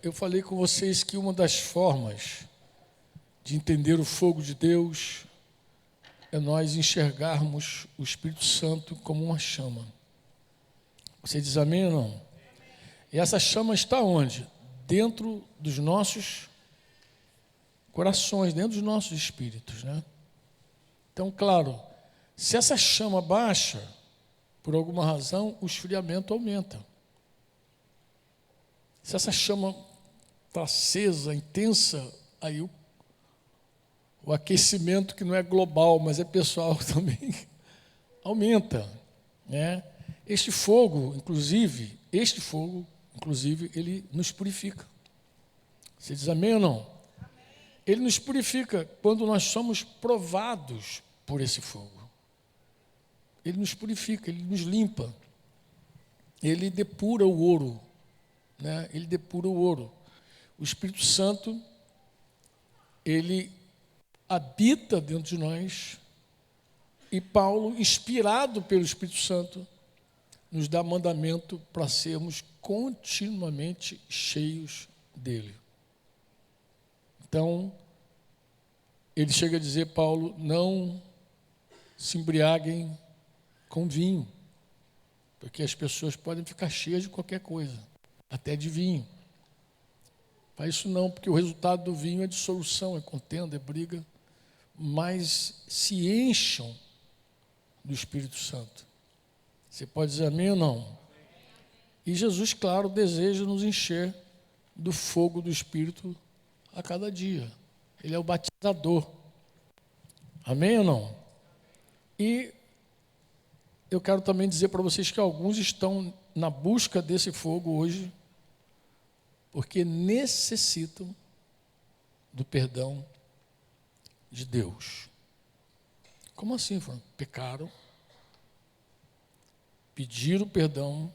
Eu falei com vocês que uma das formas de entender o fogo de Deus é nós enxergarmos o Espírito Santo como uma chama. Você diz amém ou não? E essa chama está onde? Dentro dos nossos corações, dentro dos nossos espíritos, né? Então, claro, se essa chama baixa, por alguma razão, o esfriamento aumenta. Se essa chama está acesa, intensa, aí o aquecimento, que não é global, mas é pessoal também, aumenta, né? Este fogo, inclusive, ele nos purifica. Você diz amém ou não? Amém. Ele nos purifica quando nós somos provados por esse fogo. Ele nos purifica, ele nos limpa. Ele depura o ouro, né? Ele depura o ouro. O Espírito Santo, ele habita dentro de nós, e Paulo, inspirado pelo Espírito Santo, nos dá mandamento para sermos continuamente cheios dele. Então, ele chega a dizer, Paulo, não se embriaguem com vinho, porque as pessoas podem ficar cheias de qualquer coisa, até de vinho. Faz isso não, porque o resultado do vinho é dissolução, é contenda, é briga, mas se encham do Espírito Santo. Você pode dizer amém ou não? E Jesus, claro, deseja nos encher do fogo do Espírito a cada dia. Ele é o batizador. Amém ou não? E eu quero também dizer para vocês que alguns estão na busca desse fogo hoje, porque necessitam do perdão de Deus. Como assim? Pecaram, pediram perdão,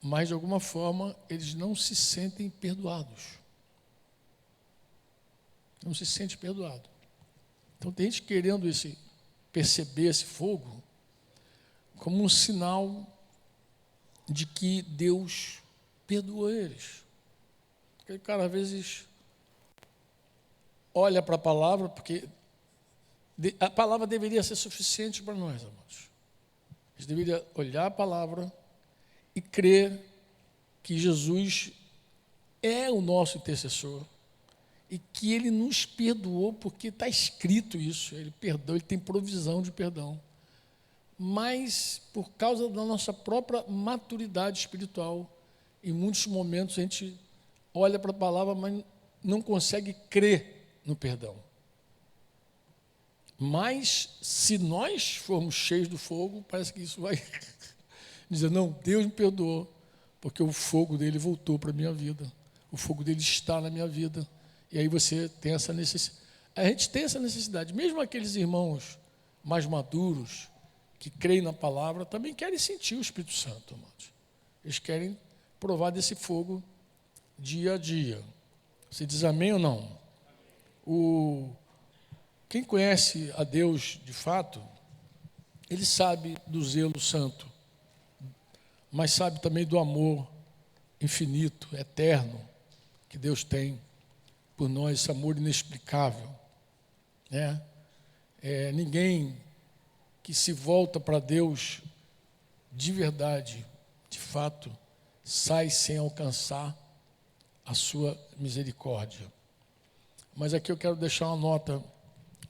mas de alguma forma eles não se sentem perdoados. Não se sente perdoado. Então tem gente querendo perceber esse fogo como um sinal de que Deus perdoa eles. Aquele cara às vezes olha para a palavra, porque a palavra deveria ser suficiente para nós, amados. A gente deveria olhar a palavra e crer que Jesus é o nosso intercessor e que Ele nos perdoou, porque está escrito isso, Ele perdoa, Ele tem provisão de perdão. Mas, por causa da nossa própria maturidade espiritual, em muitos momentos a gente olha para a palavra, mas não consegue crer no perdão. Mas, se nós formos cheios do fogo, parece que isso vai dizer, não, Deus me perdoou, porque o fogo dele voltou para a minha vida, o fogo dele está na minha vida, e aí você tem essa necessidade. A gente tem essa necessidade, mesmo aqueles irmãos mais maduros, que creem na palavra, também querem sentir o Espírito Santo, amados. Eles querem provar desse fogo dia a dia. Você diz amém ou não? Quem conhece a Deus de fato, ele sabe do zelo santo, mas sabe também do amor infinito, eterno, que Deus tem por nós, esse amor inexplicável, né? Ninguém que se volta para Deus de verdade, de fato, sai sem alcançar a sua misericórdia. Mas aqui eu quero deixar uma nota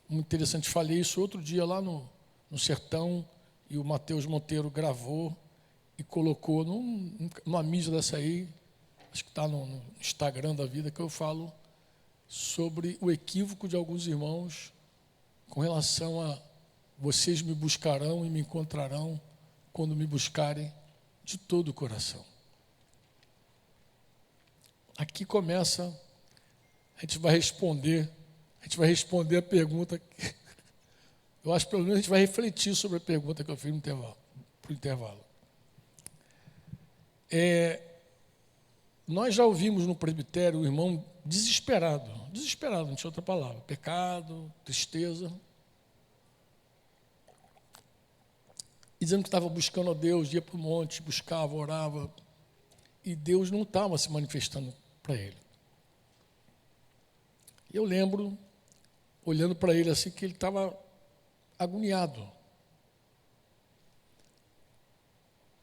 muito interessante. Falei isso outro dia lá no sertão, e o Mateus Monteiro gravou e colocou numa mídia dessa aí, acho que está no Instagram da vida, que eu falo sobre o equívoco de alguns irmãos com relação a vocês me buscarão e me encontrarão quando me buscarem de todo o coração. Aqui começa, a gente vai responder a pergunta, eu acho que pelo menos a gente vai refletir sobre a pergunta que eu fiz para o intervalo. Nós já ouvimos no presbitério o irmão desesperado, não tinha outra palavra, pecado, tristeza, e dizendo que estava buscando a Deus, ia para o monte, buscava, orava, e Deus não estava se manifestando para ele. Eu lembro, olhando para ele assim, que ele estava agoniado.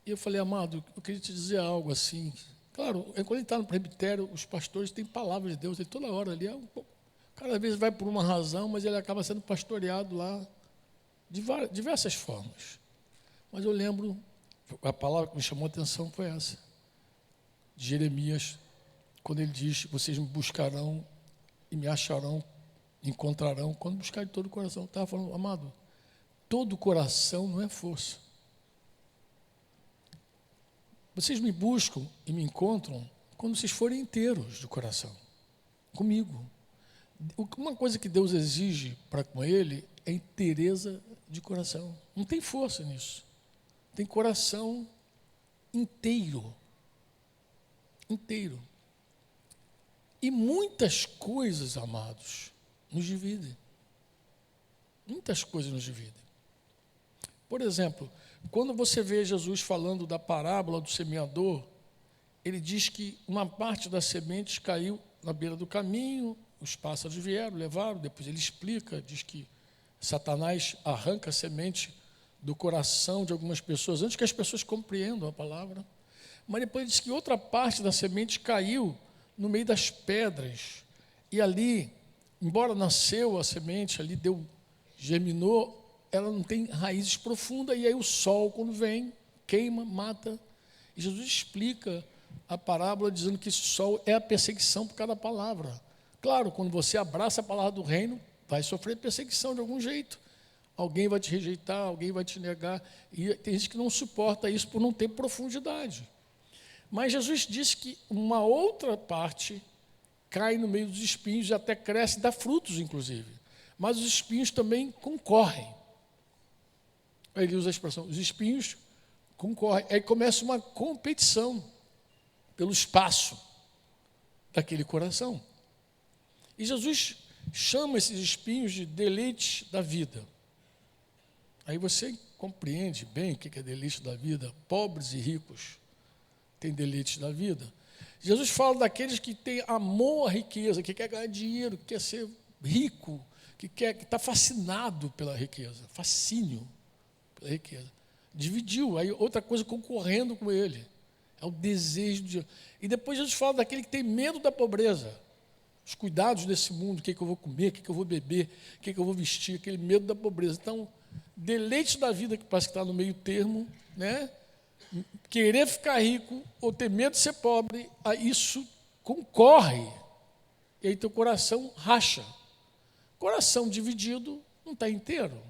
E eu falei, amado, eu queria te dizer algo assim. Claro, quando ele está no presbitério, os pastores têm palavra de Deus, ele toda hora ali, cada vez vai por uma razão, mas ele acaba sendo pastoreado lá de diversas formas. Mas eu lembro, a palavra que me chamou a atenção foi essa, de Jeremias, quando ele diz, vocês me buscarão e me acharão, encontrarão, quando buscar de todo o coração. Eu estava falando, amado, todo o coração não é força. Vocês me buscam e me encontram quando vocês forem inteiros de coração, comigo. Uma coisa que Deus exige para com ele é inteireza de coração. Não tem força nisso. Tem coração inteiro. Inteiro. E muitas coisas, amados, nos dividem. Muitas coisas nos dividem. Por exemplo, quando você vê Jesus falando da parábola do semeador, ele diz que uma parte das sementes caiu na beira do caminho, os pássaros vieram, levaram, depois ele explica, diz que Satanás arranca a semente do coração de algumas pessoas, antes que as pessoas compreendam a palavra. Mas depois diz que outra parte da semente caiu no meio das pedras, e ali, embora nasceu a semente, ali germinou, ela não tem raízes profundas, e aí o sol, quando vem, queima, mata. E Jesus explica a parábola dizendo que esse sol é a perseguição por cada palavra. Claro, quando você abraça a palavra do reino, vai sofrer perseguição de algum jeito. Alguém vai te rejeitar, alguém vai te negar, e tem gente que não suporta isso por não ter profundidade. Mas Jesus disse que uma outra parte cai no meio dos espinhos e até cresce, dá frutos, inclusive. Mas os espinhos também concorrem. Aí ele usa a expressão, os espinhos concorrem. Aí começa uma competição pelo espaço daquele coração. E Jesus chama esses espinhos de deleites da vida. Aí você compreende bem o que é deleite da vida. Pobres e ricos têm deleites da vida. Jesus fala daqueles que têm amor à riqueza, que quer ganhar dinheiro, que quer ser rico, que está fascinado pela riqueza, fascínio pela riqueza. Dividiu, aí outra coisa concorrendo com ele. É o desejo de... E depois Jesus fala daquele que tem medo da pobreza. Os cuidados desse mundo, o que eu vou comer, o que eu vou beber, o que eu vou vestir, aquele medo da pobreza. Então, deleite da vida, que parece que está no meio termo, né? Querer ficar rico ou ter medo de ser pobre, isso concorre. E aí teu coração racha. Coração dividido não está inteiro.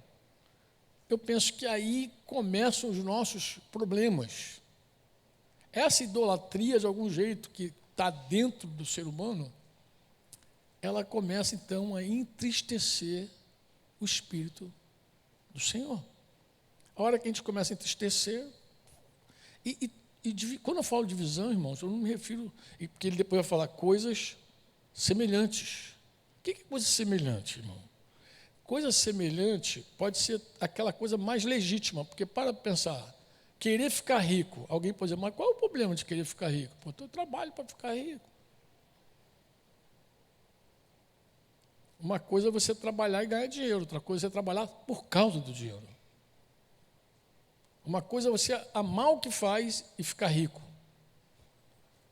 Eu penso que aí começam os nossos problemas. Essa idolatria, de algum jeito, que está dentro do ser humano, ela começa, então, a entristecer o Espírito do Senhor. A hora que a gente começa a entristecer, quando eu falo divisão, irmãos, eu não me refiro, porque ele depois vai falar coisas semelhantes. O que é coisa semelhante, irmão? Coisa semelhante pode ser aquela coisa mais legítima, porque para pensar, querer ficar rico, alguém pode dizer, mas qual é o problema de querer ficar rico? Pô, eu trabalho para ficar rico. Uma coisa é você trabalhar e ganhar dinheiro, outra coisa é trabalhar por causa do dinheiro. Uma coisa é você amar o que faz e ficar rico.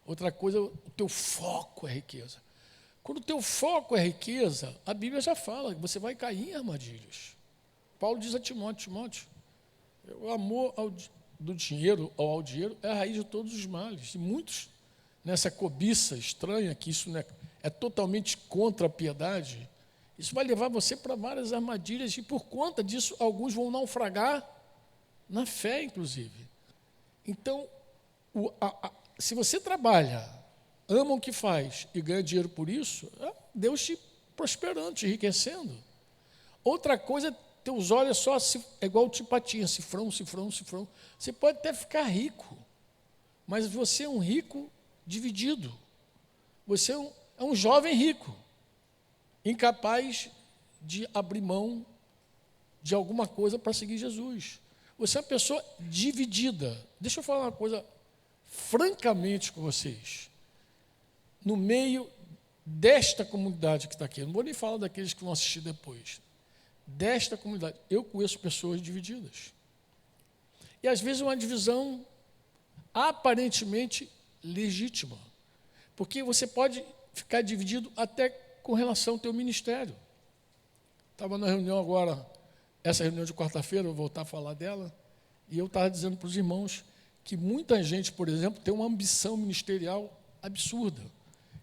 Outra coisa, o teu foco é riqueza. Quando o teu foco é riqueza, a Bíblia já fala que você vai cair em armadilhas. Paulo diz a Timóteo, o amor do dinheiro ou ao dinheiro é a raiz de todos os males. E muitos, nessa cobiça estranha, que isso é totalmente contra a piedade, isso vai levar você para várias armadilhas, e por conta disso, alguns vão naufragar na fé, inclusive. Então, se você trabalha, ama o que faz e ganha dinheiro por isso, Deus te prosperando, te enriquecendo. Outra coisa, teus olhos só é igual o tipatinha, cifrão. Você pode até ficar rico, mas você é um rico dividido. Você é um jovem rico, incapaz de abrir mão de alguma coisa para seguir Jesus. Você é uma pessoa dividida. Deixa eu falar uma coisa francamente com vocês, no meio desta comunidade que está aqui, eu não vou nem falar daqueles que vão assistir depois, desta comunidade, eu conheço pessoas divididas. E às vezes uma divisão aparentemente legítima, porque você pode ficar dividido até com relação ao teu ministério. Estava na reunião agora, essa reunião de quarta-feira, vou voltar a falar dela, e eu estava dizendo para os irmãos que muita gente, por exemplo, tem uma ambição ministerial absurda.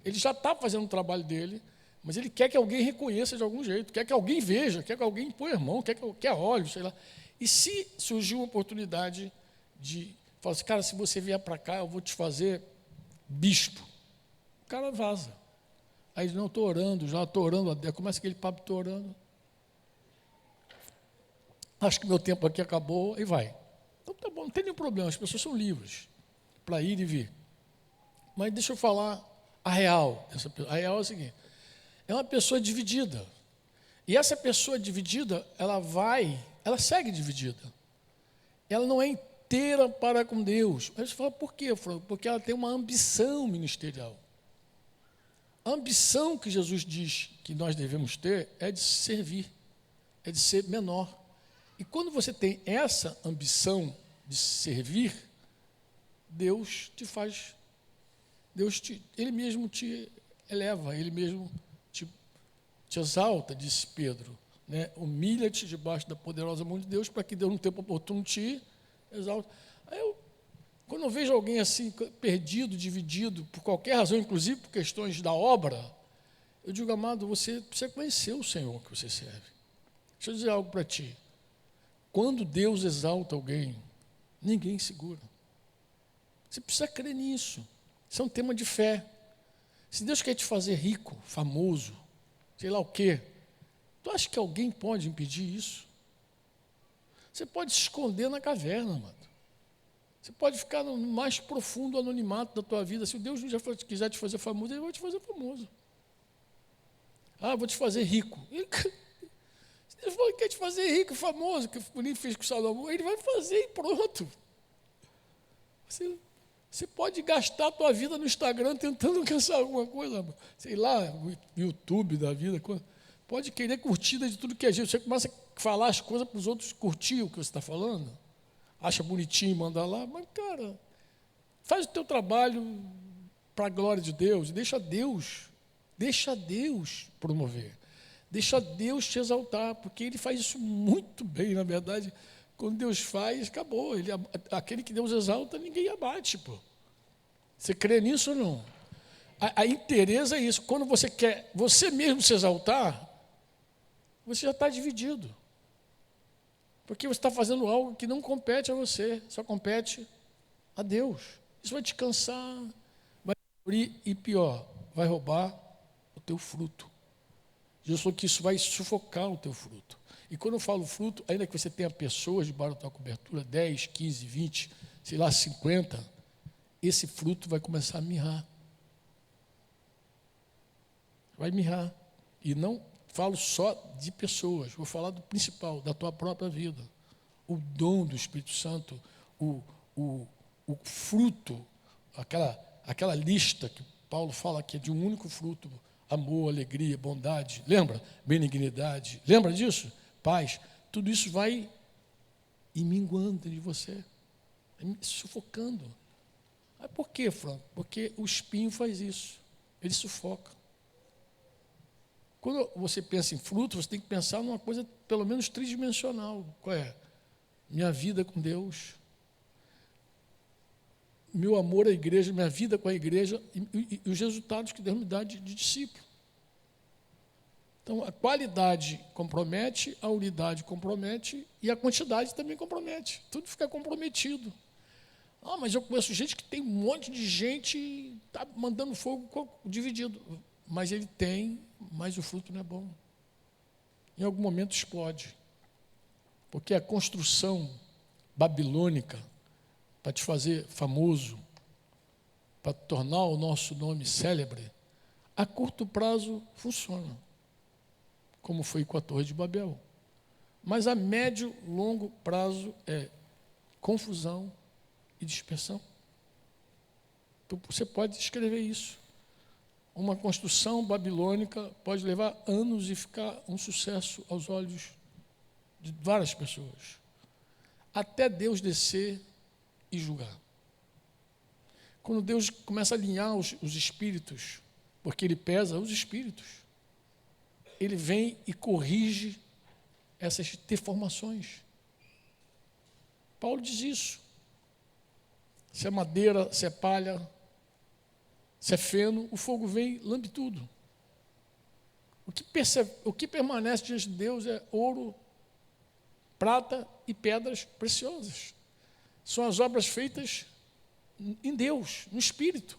Ele já está fazendo o trabalho dele, mas ele quer que alguém reconheça de algum jeito, quer que alguém veja, quer que alguém ponha a mão, quer olhos, sei lá. E se surgir uma oportunidade de falar assim, cara, se você vier para cá, eu vou te fazer bispo. O cara vaza. Aí ele, não, estou orando, já estou orando, começa aquele papo, estou orando. Acho que meu tempo aqui acabou, e vai. Então tá bom, não tem nenhum problema, as pessoas são livres para ir e vir. Mas deixa eu falar a real. A real é o seguinte, é uma pessoa dividida. E essa pessoa dividida, ela segue dividida. Ela não é inteira para com Deus. Aí você fala, por quê, Franco? Porque ela tem uma ambição ministerial. A ambição que Jesus diz que nós devemos ter é de servir, é de ser menor. E quando você tem essa ambição de servir, Deus te faz, Ele mesmo te eleva, Ele mesmo te exalta, disse Pedro, né? Humilha-te debaixo da poderosa mão de Deus, para que Deus, no tempo oportuno, te exalte. Aí quando eu vejo alguém assim, perdido, dividido, por qualquer razão, inclusive por questões da obra, eu digo, amado, você precisa conhecer o Senhor que você serve. Deixa eu dizer algo para ti. Quando Deus exalta alguém, ninguém segura. Você precisa crer nisso. Isso é um tema de fé. Se Deus quer te fazer rico, famoso, sei lá o quê, tu acha que alguém pode impedir isso? Você pode se esconder na caverna, amado. Você pode ficar no mais profundo anonimato da tua vida. Se o Deus já quiser te fazer famoso, Ele vai te fazer famoso. Ah, vou te fazer rico. Se Deus falou que quer te fazer rico, famoso, que o livro fez com Salomão, Ele vai fazer e pronto. Você pode gastar a tua vida no Instagram tentando alcançar alguma coisa, sei lá, o YouTube da vida, pode querer curtida de tudo que é jeito. Você começa a falar as coisas para os outros curtir o que você está falando, acha bonitinho, manda lá, mas, cara, faz o teu trabalho para a glória de Deus, e deixa Deus promover, deixa Deus te exaltar, porque Ele faz isso muito bem, na verdade. Quando Deus faz, acabou. Aquele que Deus exalta, ninguém abate, pô. Você crê nisso ou não? A interesse é isso. Quando você quer você mesmo se exaltar, você já está dividido. Porque você está fazendo algo que não compete a você, só compete a Deus. Isso vai te cansar, vai abrir e pior, vai roubar o teu fruto. Jesus falou que isso vai sufocar o teu fruto. E quando eu falo fruto, ainda que você tenha pessoas debaixo da tua cobertura, 10, 15, 20, sei lá, 50, esse fruto vai começar a mirrar. Vai mirrar. E não falo só de pessoas, vou falar do principal, da tua própria vida. O dom do Espírito Santo, o fruto, aquela lista que Paulo fala que é de um único fruto, amor, alegria, bondade, lembra? Benignidade, lembra disso? Paz, tudo isso vai minguando de você, sufocando. Mas por quê, Franco? Porque o espinho faz isso, ele sufoca. Quando você pensa em fruto, você tem que pensar numa coisa pelo menos tridimensional. Qual é? Minha vida com Deus, meu amor à igreja, minha vida com a igreja e os resultados que Deus me dá de discípulo. Então, a qualidade compromete, a unidade compromete e a quantidade também compromete. Tudo fica comprometido. Ah, mas eu conheço gente que tem um monte de gente, está mandando fogo dividido. Mas ele tem, mas o fruto não é bom. Em algum momento explode. Porque a construção babilônica, para te fazer famoso, para tornar o nosso nome célebre, a curto prazo funciona, como foi com a Torre de Babel. Mas a médio, longo prazo é confusão e dispersão. Você pode escrever isso. Uma construção babilônica pode levar anos e ficar um sucesso aos olhos de várias pessoas, até Deus descer e julgar. Quando Deus começa a alinhar os espíritos, porque Ele pesa os espíritos, Ele vem e corrige essas deformações. Paulo diz isso. Se é madeira, se é palha, se é feno, o fogo vem e lambe tudo. O que permanece diante de Deus é ouro, prata e pedras preciosas. São as obras feitas em Deus, no Espírito.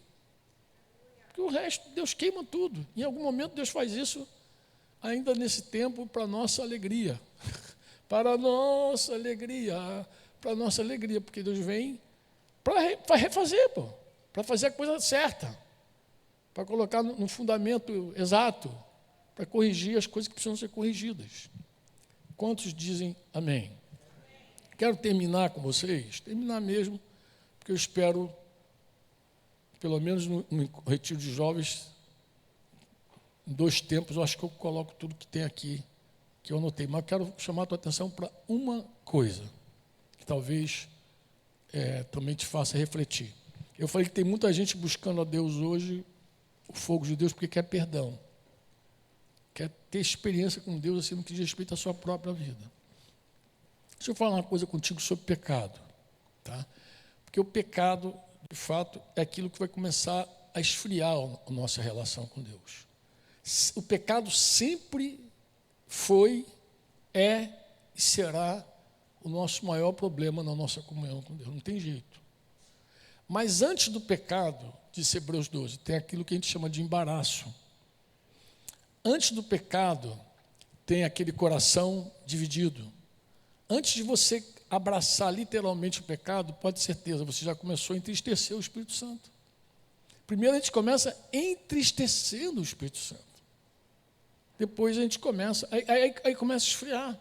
Porque o resto, Deus queima tudo. Em algum momento Deus faz isso, ainda nesse tempo, para a nossa alegria. Para a nossa alegria, porque Deus vem para refazer, para fazer a coisa certa, para colocar no fundamento exato, para corrigir as coisas que precisam ser corrigidas. Quantos dizem amém? Quero terminar com vocês, terminar mesmo, porque eu espero, pelo menos no retiro de jovens, em 2 tempos, eu acho que eu coloco tudo que tem aqui, que eu anotei. Mas eu quero chamar a tua atenção para uma coisa, que talvez também te faça refletir. Eu falei que tem muita gente buscando a Deus hoje, o fogo de Deus, porque quer perdão. Quer ter experiência com Deus, assim, no que diz respeito à sua própria vida. Deixa eu falar uma coisa contigo sobre pecado. Tá? Porque o pecado, de fato, é aquilo que vai começar a esfriar a nossa relação com Deus. O pecado sempre foi, é e será o nosso maior problema na nossa comunhão com Deus. Não tem jeito. Mas antes do pecado, diz Hebreus 12, tem aquilo que a gente chama de embaraço. Antes do pecado, tem aquele coração dividido. Antes de você abraçar literalmente o pecado, pode ter certeza, você já começou a entristecer o Espírito Santo. Primeiro a gente começa entristecendo o Espírito Santo. Depois a gente começa, aí começa a esfriar.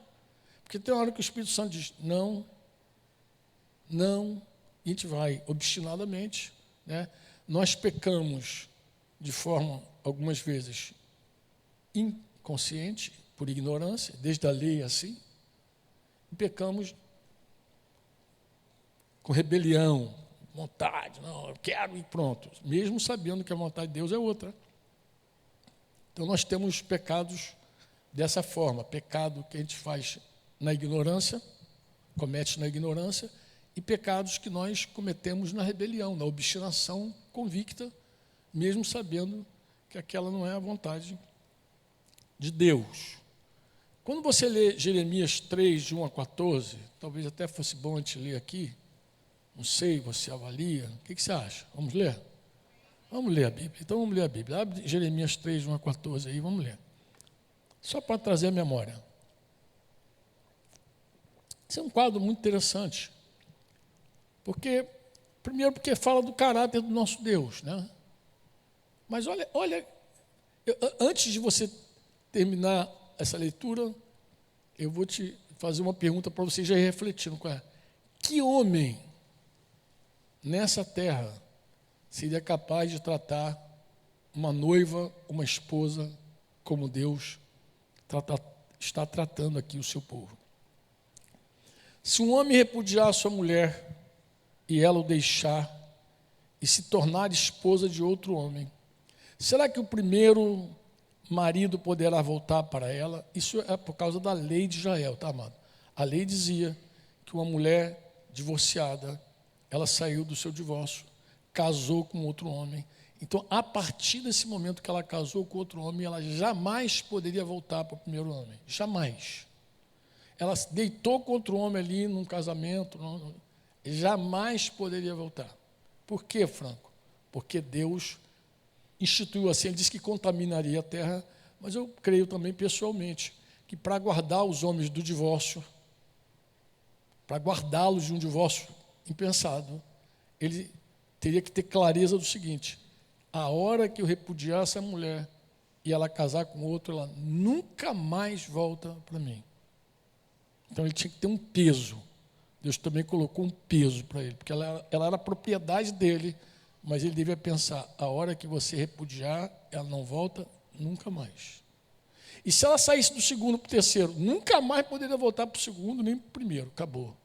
Porque tem uma hora que o Espírito Santo diz, não, e a gente vai obstinadamente. Né? Nós pecamos de forma, algumas vezes, inconsciente, por ignorância, desde a lei assim, e pecamos com rebelião, vontade, não, eu quero e pronto, mesmo sabendo que a vontade de Deus é outra. Então nós temos pecados dessa forma, pecado que a gente faz na ignorância, comete na ignorância, e pecados que nós cometemos na rebelião, na obstinação convicta, mesmo sabendo que aquela não é a vontade de Deus. Quando você lê Jeremias 3, de 1 a 14, talvez até fosse bom a gente ler aqui, não sei, você avalia, o que você acha? Vamos ler? Vamos ler a Bíblia. Então vamos ler a Bíblia. Abre Jeremias 3, de 1 a 14 aí, vamos ler. Só para trazer a memória. Esse é um quadro muito interessante. Primeiro porque fala do caráter do nosso Deus, né? Mas olha, antes de você terminar essa leitura, eu vou te fazer uma pergunta para você já ir refletindo. Que homem nessa terra seria capaz de tratar uma noiva, uma esposa, como Deus está tratando aqui o seu povo? Se um homem repudiar a sua mulher e ela o deixar e se tornar esposa de outro homem, será que o primeiro marido poderá voltar para ela? Isso é por causa da lei de Israel, tá, amado? A lei dizia que uma mulher divorciada, ela saiu do seu divórcio, casou com outro homem. Então, a partir desse momento que ela casou com outro homem, ela jamais poderia voltar para o primeiro homem. Jamais. Ela se deitou com outro homem ali num casamento, jamais poderia voltar. Por quê, Franco? Porque Deus instituiu assim, ele disse que contaminaria a terra, mas eu creio também pessoalmente que para guardar os homens do divórcio, para guardá-los de um divórcio impensado, ele teria que ter clareza do seguinte: a hora que eu repudiar essa mulher e ela casar com outro, ela nunca mais volta para mim. Então ele tinha que ter um peso. Deus também colocou um peso para ele, porque ela era propriedade dele, mas ele devia pensar, a hora que você repudiar, ela não volta nunca mais. E se ela saísse do segundo para o terceiro, nunca mais poderia voltar para o segundo, nem para o primeiro, acabou.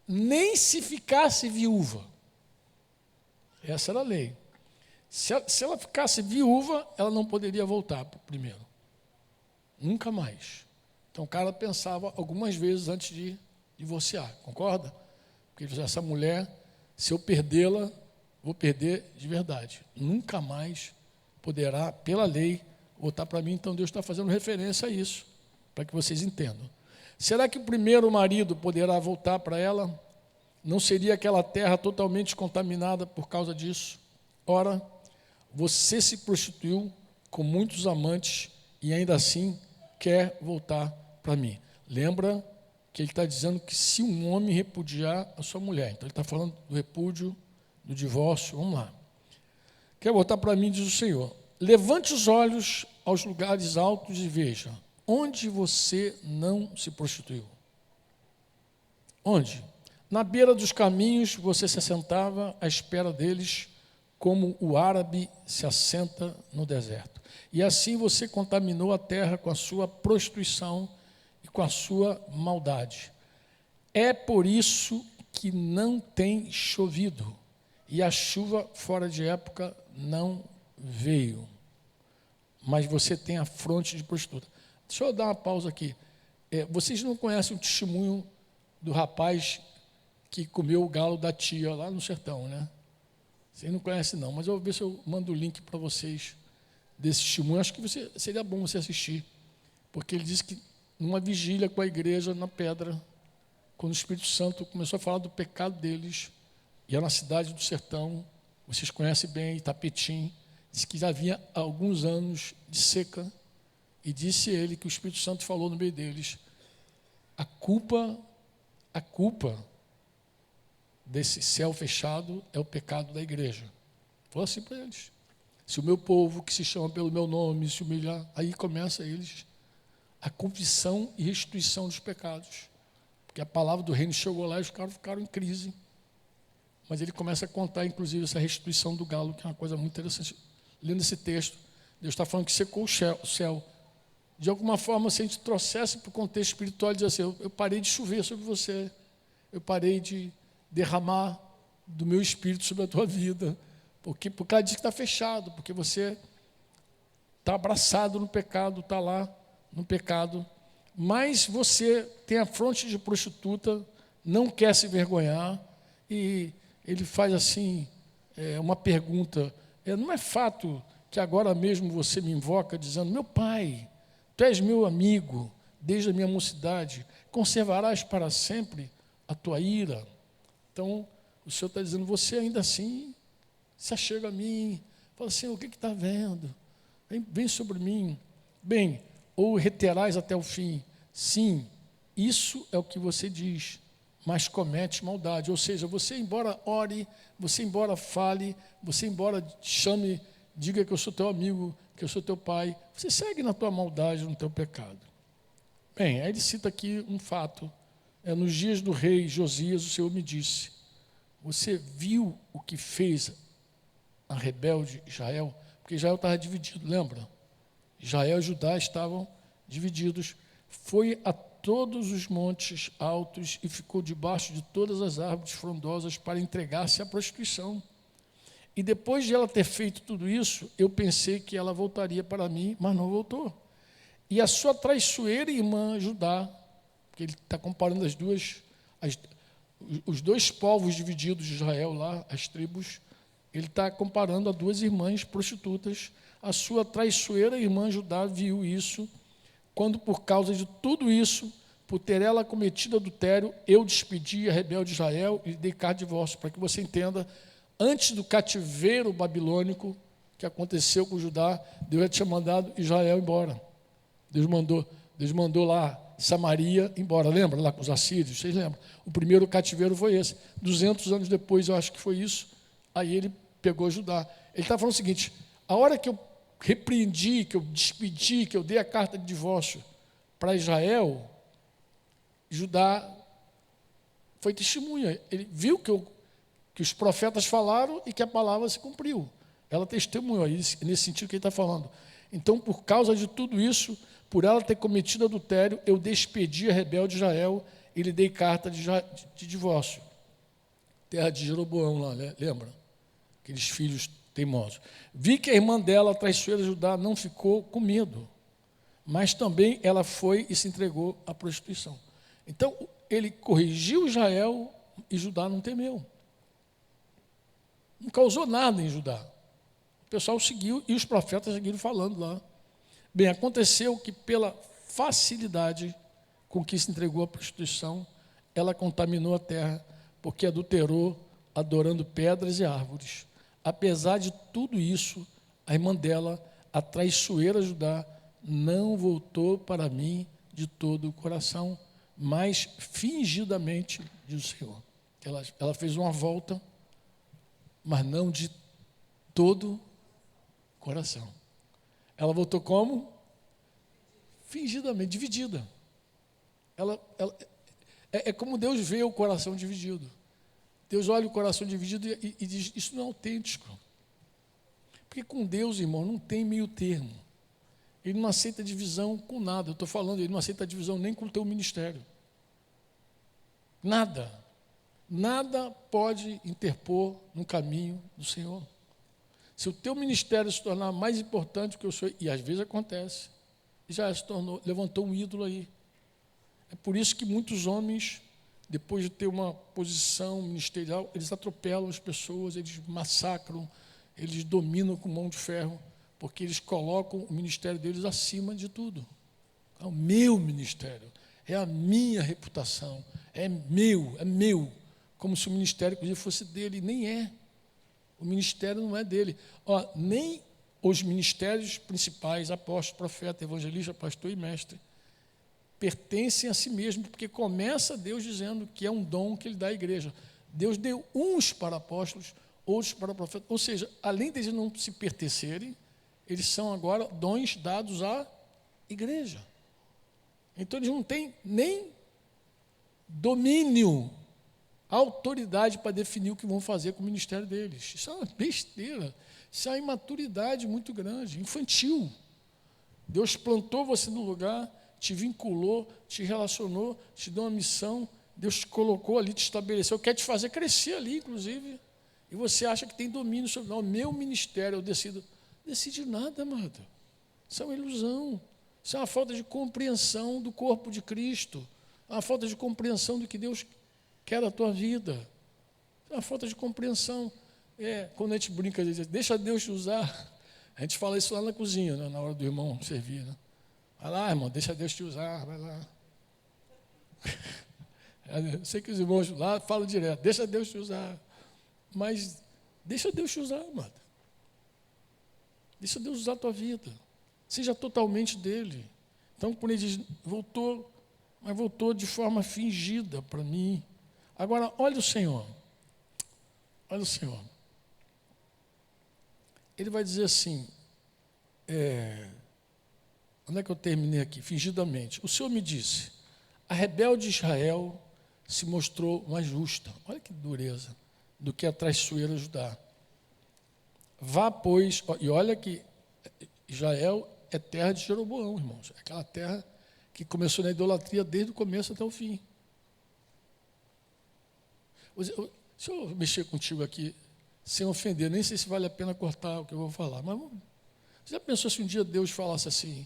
Nem se ficasse viúva. Essa era a lei. Se ela ficasse viúva, ela não poderia voltar para o primeiro. Nunca mais. Então o cara pensava algumas vezes antes de divorciar, concorda? Porque ele dizia, essa mulher, se eu perdê-la, vou perder de verdade. Nunca mais poderá, pela lei, voltar para mim. Então Deus está fazendo referência a isso, para que vocês entendam. Será que o primeiro marido poderá voltar para ela? Não seria aquela terra totalmente contaminada por causa disso? Ora, você se prostituiu com muitos amantes e ainda assim quer voltar para mim. Lembra que ele está dizendo que se um homem repudiar a sua mulher, então ele está falando do repúdio, do divórcio, vamos lá. Quer voltar para mim, diz o Senhor. Levante os olhos aos lugares altos e veja, onde você não se prostituiu? Onde? Na beira dos caminhos você se assentava à espera deles, como o árabe se assenta no deserto. E assim você contaminou a terra com a sua prostituição e com a sua maldade. É por isso que não tem chovido, e a chuva fora de época não veio. Mas você tem a fronte de prostituta. Deixa eu dar uma pausa aqui. Vocês não conhecem o testemunho do rapaz que comeu o galo da tia lá no sertão, né? Vocês não conhecem não, mas eu vou ver se eu mando o link para vocês desse testemunho. Acho que seria bom você assistir, porque ele disse que numa vigília com a igreja na pedra, quando o Espírito Santo começou a falar do pecado deles, e era na cidade do sertão, vocês conhecem bem, Itapetim, disse que já havia alguns anos de seca, e disse ele que o Espírito Santo falou no meio deles, a culpa desse céu fechado é o pecado da igreja. Falou assim para eles. Se o meu povo, que se chama pelo meu nome, se humilhar, aí começa eles a confissão e restituição dos pecados. Porque a palavra do reino chegou lá e os caras ficaram em crise. Mas ele começa a contar, inclusive, essa restituição do galo, que é uma coisa muito interessante. Lendo esse texto, Deus está falando que secou o céu. De alguma forma, se a gente trouxesse para o contexto espiritual, dizer assim, eu parei de chover sobre você, eu parei de derramar do meu espírito sobre a tua vida, porque por causa disso que está fechado, porque você está abraçado no pecado, está lá no pecado, mas você tem a fronte de prostituta, não quer se vergonhar, e ele faz assim, uma pergunta, não é fato que agora mesmo você me invoca dizendo, meu pai, tu és meu amigo, desde a minha mocidade, conservarás para sempre a tua ira? Então, o Senhor está dizendo, você ainda assim se achega a mim, fala assim, o que está vendo? Vem sobre mim. Bem, ou reterás até o fim. Sim, isso é o que você diz, mas comete maldade. Ou seja, você embora ore, você embora fale, você embora chame, diga que eu sou teu amigo, que eu sou teu pai, você segue na tua maldade, no teu pecado. Bem, aí ele cita aqui um fato. Nos dias do rei Josias, o Senhor me disse, você viu o que fez a rebelde Israel? Porque Israel estava dividido, lembra? Israel e Judá estavam divididos. Foi a todos os montes altos e ficou debaixo de todas as árvores frondosas para entregar-se à prostituição. E depois de ela ter feito tudo isso, eu pensei que ela voltaria para mim, mas não voltou. E a sua traiçoeira irmã Judá, porque ele está comparando os dois povos divididos de Israel lá, as tribos, ele está comparando a duas irmãs prostitutas. A sua traiçoeira irmã Judá viu isso, quando por causa de tudo isso, por ter ela cometido adultério, eu despedi a rebelde Israel e dei carta de divórcio, para que você entenda, antes do cativeiro babilônico que aconteceu com Judá, Deus já tinha mandado Israel embora. Deus mandou lá Samaria embora, lembra lá com os assírios, vocês lembram? O primeiro cativeiro foi esse, 200 anos depois, eu acho que foi isso, aí ele pegou Judá. Ele está falando o seguinte, a hora que eu repreendi, que eu despedi, que eu dei a carta de divórcio para Israel, Judá foi testemunha, ele viu que eu que os profetas falaram e que a palavra se cumpriu. Ela testemunhou, nesse sentido que ele está falando. Então, por causa de tudo isso, por ela ter cometido adultério, eu despedi a rebelde Israel e lhe dei carta de divórcio. Terra de Jeroboão lá, lembra? Aqueles filhos teimosos. Vi que a irmã dela, a traiçoeira Judá, não ficou com medo, mas também ela foi e se entregou à prostituição. Então, ele corrigiu Israel e Judá não temeu. Não causou nada em Judá. O pessoal seguiu e os profetas seguiram falando lá. Bem, aconteceu que pela facilidade com que se entregou à prostituição, ela contaminou a terra, porque adulterou, adorando pedras e árvores. Apesar de tudo isso, a irmã dela, a traiçoeira Judá, não voltou para mim de todo o coração, mas fingidamente, diz o Senhor. Ela fez uma volta, mas não de todo o coração. Ela voltou como? Fingidamente, dividida. É como Deus vê o coração dividido. Deus olha o coração dividido e diz, isso não é autêntico. Porque com Deus, irmão, não tem meio termo. Ele não aceita divisão com nada. Eu estou falando, ele não aceita divisão nem com o teu ministério. Nada. Nada pode interpor no caminho do Senhor. Se o teu ministério se tornar mais importante que o seu, e às vezes acontece, já se tornou, levantou um ídolo aí. É por isso que muitos homens, depois de ter uma posição ministerial, eles atropelam as pessoas, eles massacram, eles dominam com mão de ferro, porque eles colocam o ministério deles acima de tudo. É o meu ministério, é a minha reputação, é meu, como se o ministério, inclusive, fosse dele, nem é. O ministério não é dele. Nem os ministérios principais, apóstolo, profeta, evangelista, pastor e mestre, pertencem a si mesmo, porque começa Deus dizendo que é um dom que Ele dá à igreja. Deus deu uns para apóstolos, outros para profetas. Ou seja, além de eles não se pertencerem, eles são agora dons dados à igreja. Então eles não têm nem domínio, autoridade para definir o que vão fazer com o ministério deles. Isso é uma besteira, isso é uma imaturidade muito grande, infantil. Deus plantou você no lugar, te vinculou, te relacionou, te deu uma missão, Deus te colocou ali, te estabeleceu, quer te fazer crescer ali, inclusive, e você acha que tem domínio sobre não, o meu ministério, eu decido. Decide nada, amado. Isso é uma ilusão. Isso é uma falta de compreensão do corpo de Cristo, é uma falta de compreensão do que Deus quer da tua vida. É uma falta de compreensão. Quando a gente brinca, diz, deixa Deus te usar. A gente fala isso lá na cozinha, né, na hora do irmão servir. Né? Vai lá, irmão, deixa Deus te usar, vai lá. Eu sei que os irmãos lá falam direto, deixa Deus te usar. Mas deixa Deus te usar, amado. Deixa Deus usar a tua vida. Seja totalmente dele. Então, quando ele diz, voltou, mas voltou de forma fingida para mim. Agora, olha o Senhor. Olha o Senhor. Ele vai dizer assim, onde é que eu terminei aqui? Fingidamente. O Senhor me disse, a rebelde Israel se mostrou mais justa. Olha que dureza. Do que a traiçoeira Judá. Vá, pois, e olha que Israel é terra de Jeroboão, irmãos. É aquela terra que começou na idolatria desde o começo até o fim. Se eu mexer contigo aqui, sem ofender, nem sei se vale a pena cortar o que eu vou falar, mas você já pensou se um dia Deus falasse assim,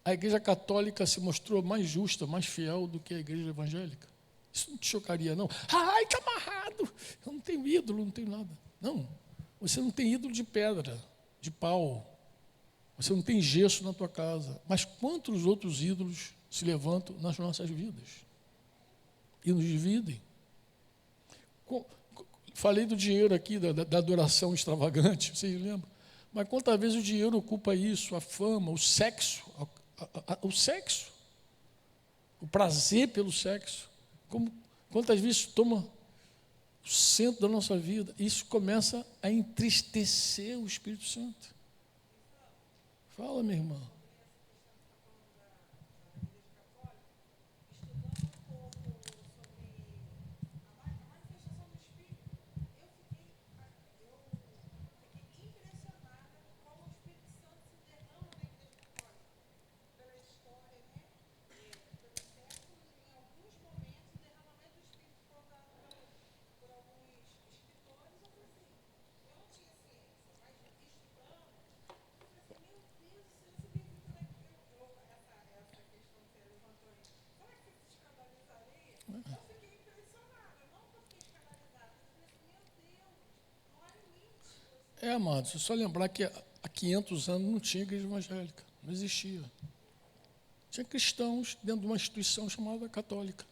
a igreja católica se mostrou mais justa, mais fiel do que a igreja evangélica? Isso não te chocaria, não? Ai, que amarrado! Eu não tenho ídolo, não tenho nada. Não, você não tem ídolo de pedra, de pau. Você não tem gesso na tua casa. Mas quantos outros ídolos se levantam nas nossas vidas? E nos dividem. Falei do dinheiro aqui, da adoração extravagante, vocês lembram? Mas quantas vezes o dinheiro ocupa isso, a fama, o sexo, o prazer pelo sexo. Quantas vezes toma o centro da nossa vida? Isso começa a entristecer o Espírito Santo. Fala, minha irmã. Amados, é só lembrar que há 500 anos não tinha igreja evangélica, não existia. Tinha cristãos dentro de uma instituição chamada católica.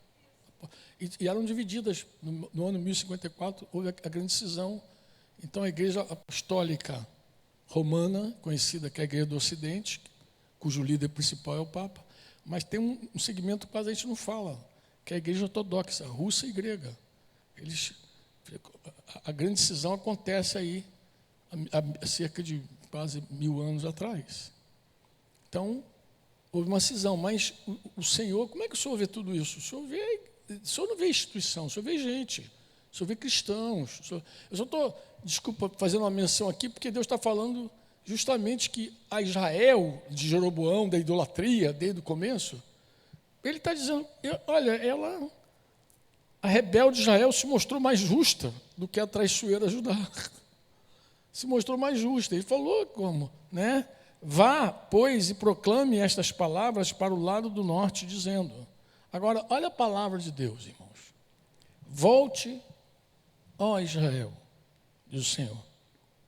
E eram divididas. No ano 1054, houve a grande cisão. Então, a igreja apostólica romana, conhecida que é a igreja do Ocidente, cujo líder principal é o Papa, mas tem um segmento que quase a gente não fala, que é a igreja ortodoxa, russa e grega. A grande cisão acontece aí, há cerca de quase 1000 anos atrás. Então, houve uma cisão, mas o Senhor, como é que o Senhor vê tudo isso? O Senhor não vê instituição, o Senhor vê gente, o Senhor vê cristãos. Eu só estou, desculpa, fazendo uma menção aqui, porque Deus está falando justamente que a Israel de Jeroboão, da idolatria, desde o começo, ele está dizendo, olha, a rebelde Israel se mostrou mais justa do que a traiçoeira Judá. Se mostrou mais justa. Ele falou como, né? Vá, pois, e proclame estas palavras para o lado do norte, dizendo. Agora, olha a palavra de Deus, irmãos. Volte, ó Israel, diz o Senhor.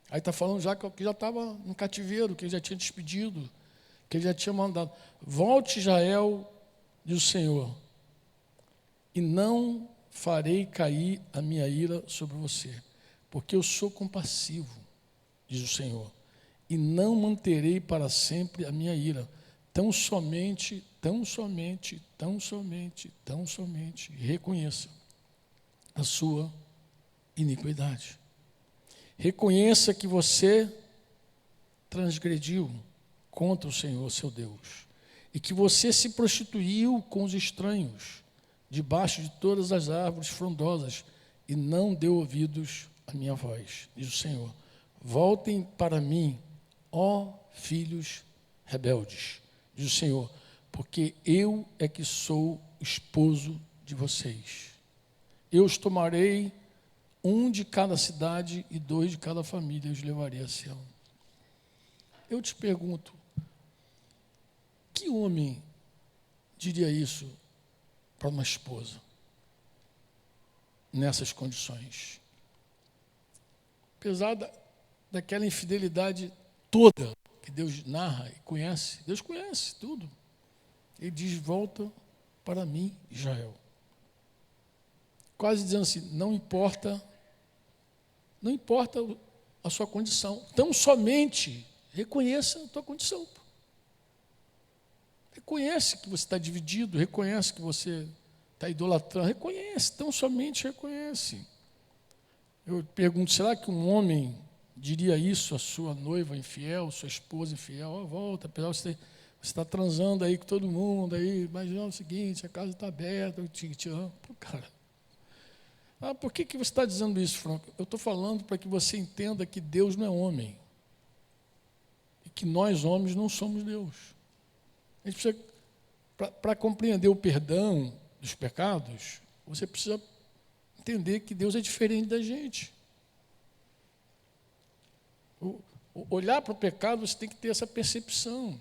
Aí está falando já que já estava no cativeiro, que ele já tinha despedido, que ele já tinha mandado. Volte, Israel, diz o Senhor, e não farei cair a minha ira sobre você, porque eu sou compassivo, diz o Senhor, e não manterei para sempre a minha ira, tão somente reconheça a sua iniquidade. Reconheça que você transgrediu contra o Senhor, seu Deus, e que você se prostituiu com os estranhos, debaixo de todas as árvores frondosas, e não deu ouvidos à minha voz, diz o Senhor. Voltem para mim, ó filhos rebeldes, diz o Senhor, porque eu é que sou esposo de vocês. Eu os tomarei, 1 de cada cidade e 2 de cada família, eu os levarei a Sião. Eu te pergunto, que homem diria isso para uma esposa, nessas condições? Apesar daquela infidelidade toda que Deus narra e conhece, Deus conhece tudo. Ele diz, volta para mim, Israel. Quase dizendo assim, não importa a sua condição, tão somente reconheça a tua condição. Reconhece que você está dividido, reconhece que você está idolatrando, reconhece, tão somente reconhece. Eu pergunto, será que um homem diria isso à sua noiva infiel, sua esposa infiel? Oh, volta, apesar de você está transando aí com todo mundo, aí, mas não é o seguinte, a casa está aberta, eu te amo. Pô, cara, por que você está dizendo isso, Franco? Eu estou falando para que você entenda que Deus não é homem. E que nós, homens, não somos Deus. A gente precisa, para compreender o perdão dos pecados, você precisa entender que Deus é diferente da gente. Olhar para o pecado, você tem que ter essa percepção.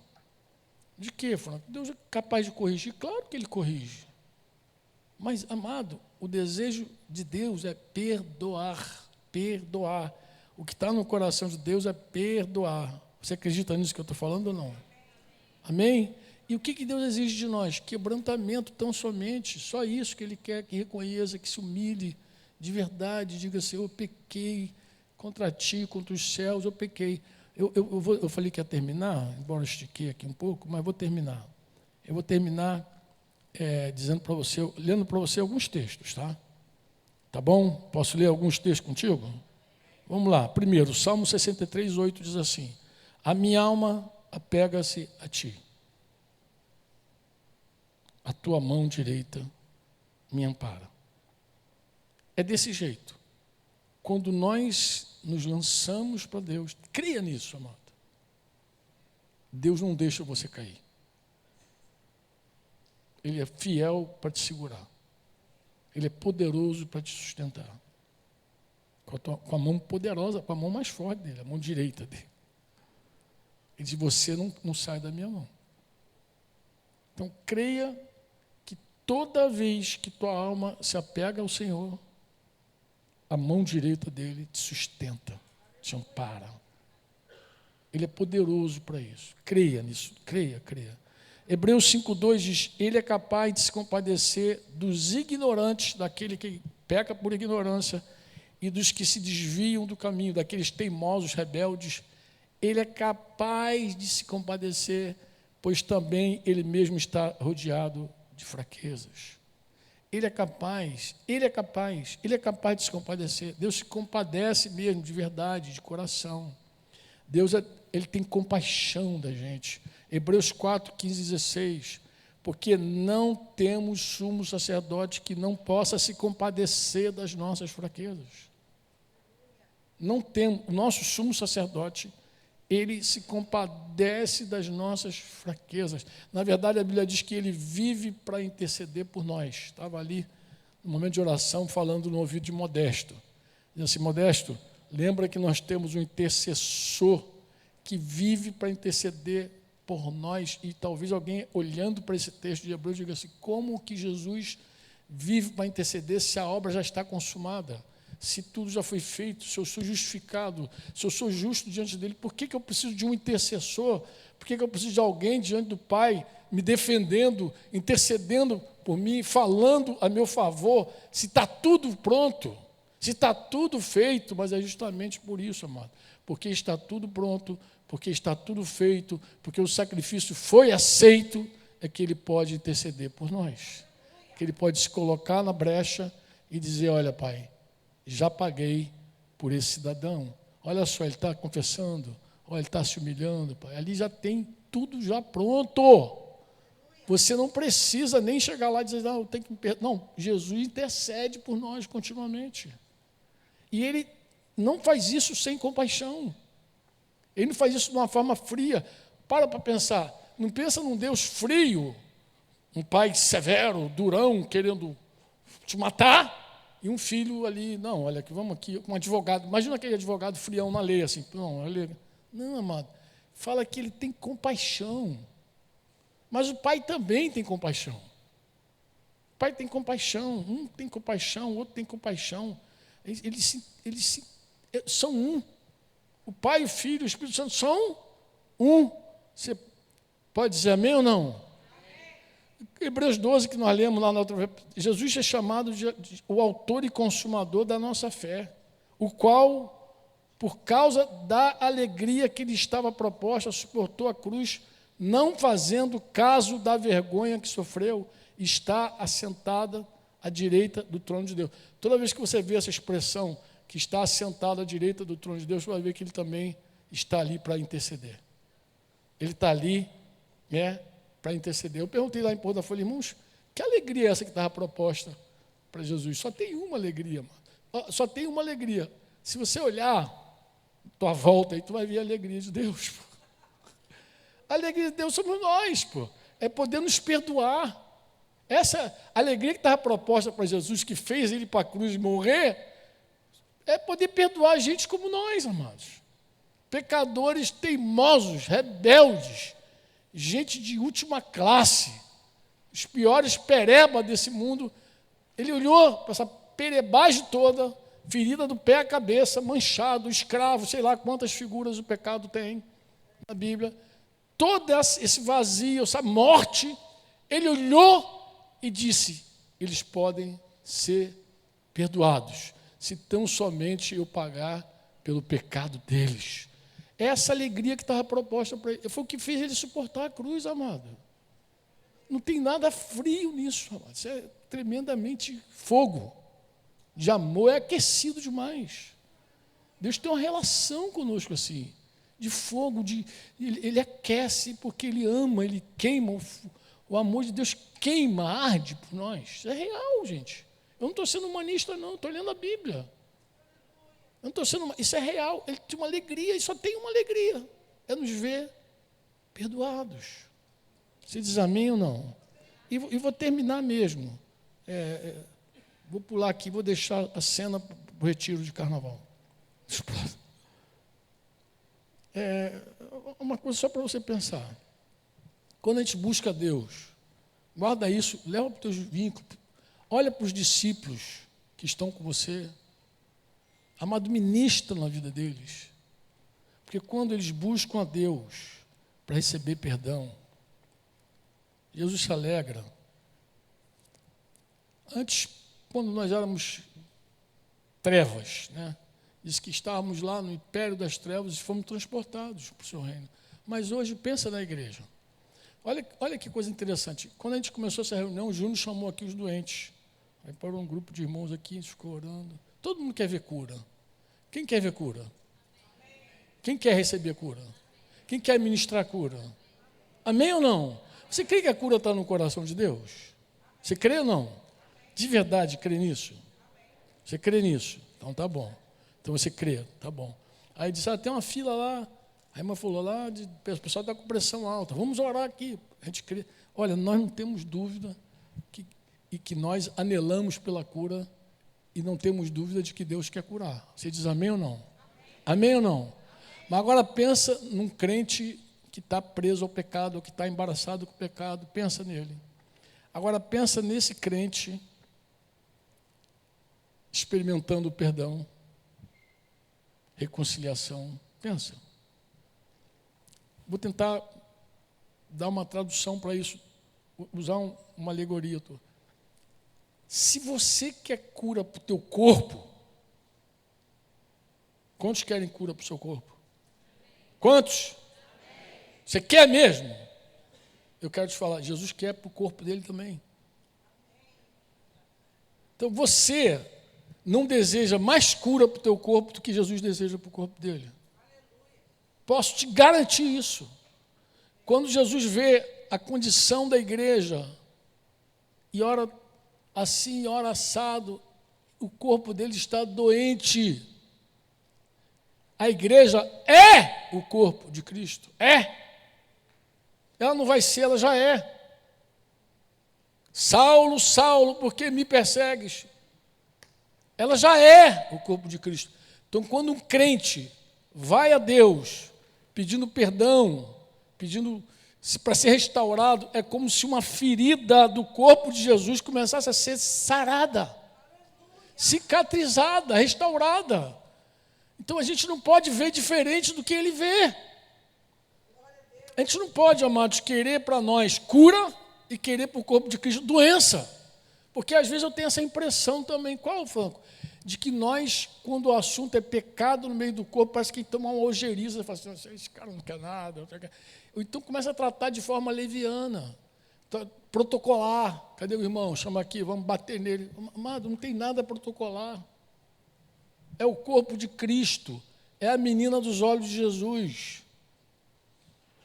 De quê, Franco? Deus é capaz de corrigir? Claro que Ele corrige. Mas, amado, o desejo de Deus é perdoar. Perdoar. O que está no coração de Deus é perdoar. Você acredita nisso que eu estou falando ou não? Amém? E o que Deus exige de nós? Quebrantamento tão somente. Só isso que Ele quer, que reconheça, que se humilhe de verdade. Diga assim, eu pequei contra ti, contra os céus, eu pequei. Eu falei que ia terminar, embora eu estiquei aqui um pouco, mas vou terminar. Eu vou terminar dizendo para você, lendo para você alguns textos, tá? Tá bom? Posso ler alguns textos contigo? Vamos lá. Primeiro, Salmo 63, 8 diz assim, a minha alma apega-se a ti. A tua mão direita me ampara. É desse jeito. Quando nós nos lançamos para Deus, creia nisso, amado. Deus não deixa você cair. Ele é fiel para te segurar. Ele é poderoso para te sustentar. Com a mão poderosa, com a mão mais forte dele, a mão direita dele. Ele diz, você não sai da minha mão. Então, creia que toda vez que tua alma se apega ao Senhor, a mão direita dele te sustenta. te ampara. Ele é poderoso para isso. Creia nisso, creia. Hebreus 5,2 diz, ele é capaz de se compadecer dos ignorantes, daquele que peca por ignorância, e dos que se desviam do caminho, daqueles teimosos, rebeldes. Ele é capaz de se compadecer, pois também ele mesmo está rodeado de fraquezas. Ele é capaz de se compadecer. Deus se compadece mesmo, de verdade, de coração. Deus, ele tem compaixão da gente. Hebreus 4, 15 e 16. Porque não temos sumo sacerdote que não possa se compadecer das nossas fraquezas. Não temos. O nosso sumo sacerdote, ele se compadece das nossas fraquezas. Na verdade, a Bíblia diz que ele vive para interceder por nós. Estava ali, no momento de oração, falando no ouvido de Modesto. Diz assim, Modesto, lembra que nós temos um intercessor que vive para interceder por nós. E talvez alguém, olhando para esse texto de Hebreus, diga assim, como que Jesus vive para interceder se a obra já está consumada? Se tudo já foi feito, se eu sou justificado, se eu sou justo diante dele, por que eu preciso de um intercessor? Por que eu preciso de alguém diante do Pai, me defendendo, intercedendo por mim, falando a meu favor, se está tudo pronto, se está tudo feito? Mas é justamente por isso, amado, porque está tudo pronto, porque está tudo feito, porque o sacrifício foi aceito, é que ele pode interceder por nós, que ele pode se colocar na brecha e dizer, olha, Pai, já paguei por esse cidadão. Olha só, ele está confessando, olha, ele está se humilhando, Pai. Ali já tem tudo já pronto. Você não precisa nem chegar lá e dizer, não, tem que me perdoar. Não, Jesus intercede por nós continuamente. E ele não faz isso sem compaixão. Ele não faz isso de uma forma fria. Para pensar. Não pensa num Deus frio, um pai severo, durão, querendo te matar. E um filho ali, não, olha aqui, vamos aqui, um advogado, imagina aquele advogado frião na lei, assim, não, amado, fala que ele tem compaixão, mas o pai também tem compaixão, o pai tem compaixão, um tem compaixão, o outro tem compaixão, eles são um, o pai, o filho, o Espírito Santo são um. Você pode dizer amém ou não? Hebreus 12, que nós lemos lá na outra vez, Jesus é chamado de o autor e consumador da nossa fé, o qual, por causa da alegria que lhe estava proposta, suportou a cruz, não fazendo caso da vergonha que sofreu, está assentada à direita do trono de Deus. Toda vez que você vê essa expressão, que está assentado à direita do trono de Deus, você vai ver que ele também está ali para interceder. Ele está ali, para interceder. Eu perguntei lá em Porto da Folha, irmãos, que alegria é essa que estava proposta para Jesus? Só tem uma alegria, mano. Só tem uma alegria. Se você olhar tua volta aí, tu vai ver a alegria de Deus. Pô. A alegria de Deus somos nós, pô. É poder nos perdoar. Essa alegria que estava proposta para Jesus, que fez ele para a cruz morrer, é poder perdoar a gente como nós, amados. Pecadores teimosos, rebeldes, gente de última classe, os piores pereba desse mundo. Ele olhou para essa perebagem toda, ferida do pé à cabeça, manchado, escravo, sei lá quantas figuras o pecado tem na Bíblia. Todo esse vazio, essa morte, ele olhou e disse, eles podem ser perdoados, se tão somente eu pagar pelo pecado deles. Essa alegria que estava proposta para ele, foi o que fez ele suportar a cruz, amado. Não tem nada frio nisso, amado. Isso é tremendamente fogo. De amor, é aquecido demais. Deus tem uma relação conosco assim, de fogo, ele aquece porque ele ama, ele queima, o amor de Deus queima, arde por nós. Isso é real, gente. Eu não estou sendo humanista, não, estou lendo a Bíblia. Eu não estou sendo, isso é real, ele tem uma alegria, e só tem uma alegria, é nos ver perdoados. Você diz amém ou não? E vou terminar mesmo. Vou pular aqui, vou deixar a cena para o retiro de carnaval. Uma coisa só para você pensar. Quando a gente busca Deus, guarda isso, leva para os teus vínculos, olha para os discípulos que estão com você. Amado, ministra na vida deles. Porque quando eles buscam a Deus para receber perdão, Jesus se alegra. Antes, quando nós éramos trevas, né? Diz que estávamos lá no império das trevas e fomos transportados para o seu reino. Mas hoje, pensa na igreja. Olha que coisa interessante. Quando a gente começou essa reunião, o Júnior chamou aqui os doentes. Aí parou um grupo de irmãos aqui, a gente ficou orando. Todo mundo quer ver cura. Quem quer ver cura? Quem quer receber cura? Quem quer ministrar cura? Amém ou não? Você crê que a cura está no coração de Deus? Você crê ou não? De verdade, crê nisso? Você crê nisso? Então tá bom. Então você crê, tá bom. Aí disse, tem uma fila lá. A irmã falou lá, o pessoal está com pressão alta. Vamos orar aqui. A gente crê. Olha, nós não temos dúvida que nós anelamos pela cura e não temos dúvida de que Deus quer curar. Você diz amém ou não? Amém ou não? Mas agora pensa num crente que está preso ao pecado, ou que está embaraçado com o pecado. Pensa nele. Agora pensa nesse crente experimentando o perdão, reconciliação. Pensa. Vou tentar dar uma tradução para isso, usar uma alegoria. Se você quer cura para o teu corpo, quantos querem cura para o seu corpo? Quantos? Você quer mesmo? Eu quero te falar, Jesus quer para o corpo dele também. Então você não deseja mais cura para o teu corpo do que Jesus deseja para o corpo dele. Posso te garantir isso. Quando Jesus vê a condição da igreja, e ora assim, ora assado, o corpo dele está doente. A igreja é o corpo de Cristo. É. Ela não vai ser, ela já é. Saulo, Saulo, por que me persegues? Ela já é o corpo de Cristo. Então, quando um crente vai a Deus pedindo perdão, pedindo para ser restaurado, é como se uma ferida do corpo de Jesus começasse a ser sarada, cicatrizada, restaurada. Então, a gente não pode ver diferente do que ele vê. A gente não pode, amados, querer para nós cura e querer para o corpo de Cristo doença. Porque às vezes eu tenho essa impressão também, qual, Franco? De que nós, quando o assunto é pecado no meio do corpo, parece que toma uma ojeriza, fala assim, esse cara não quer nada. Ou então começa a tratar de forma leviana, protocolar. Cadê o irmão? Chama aqui, vamos bater nele. Amado, não tem nada protocolar. É o corpo de Cristo, é a menina dos olhos de Jesus.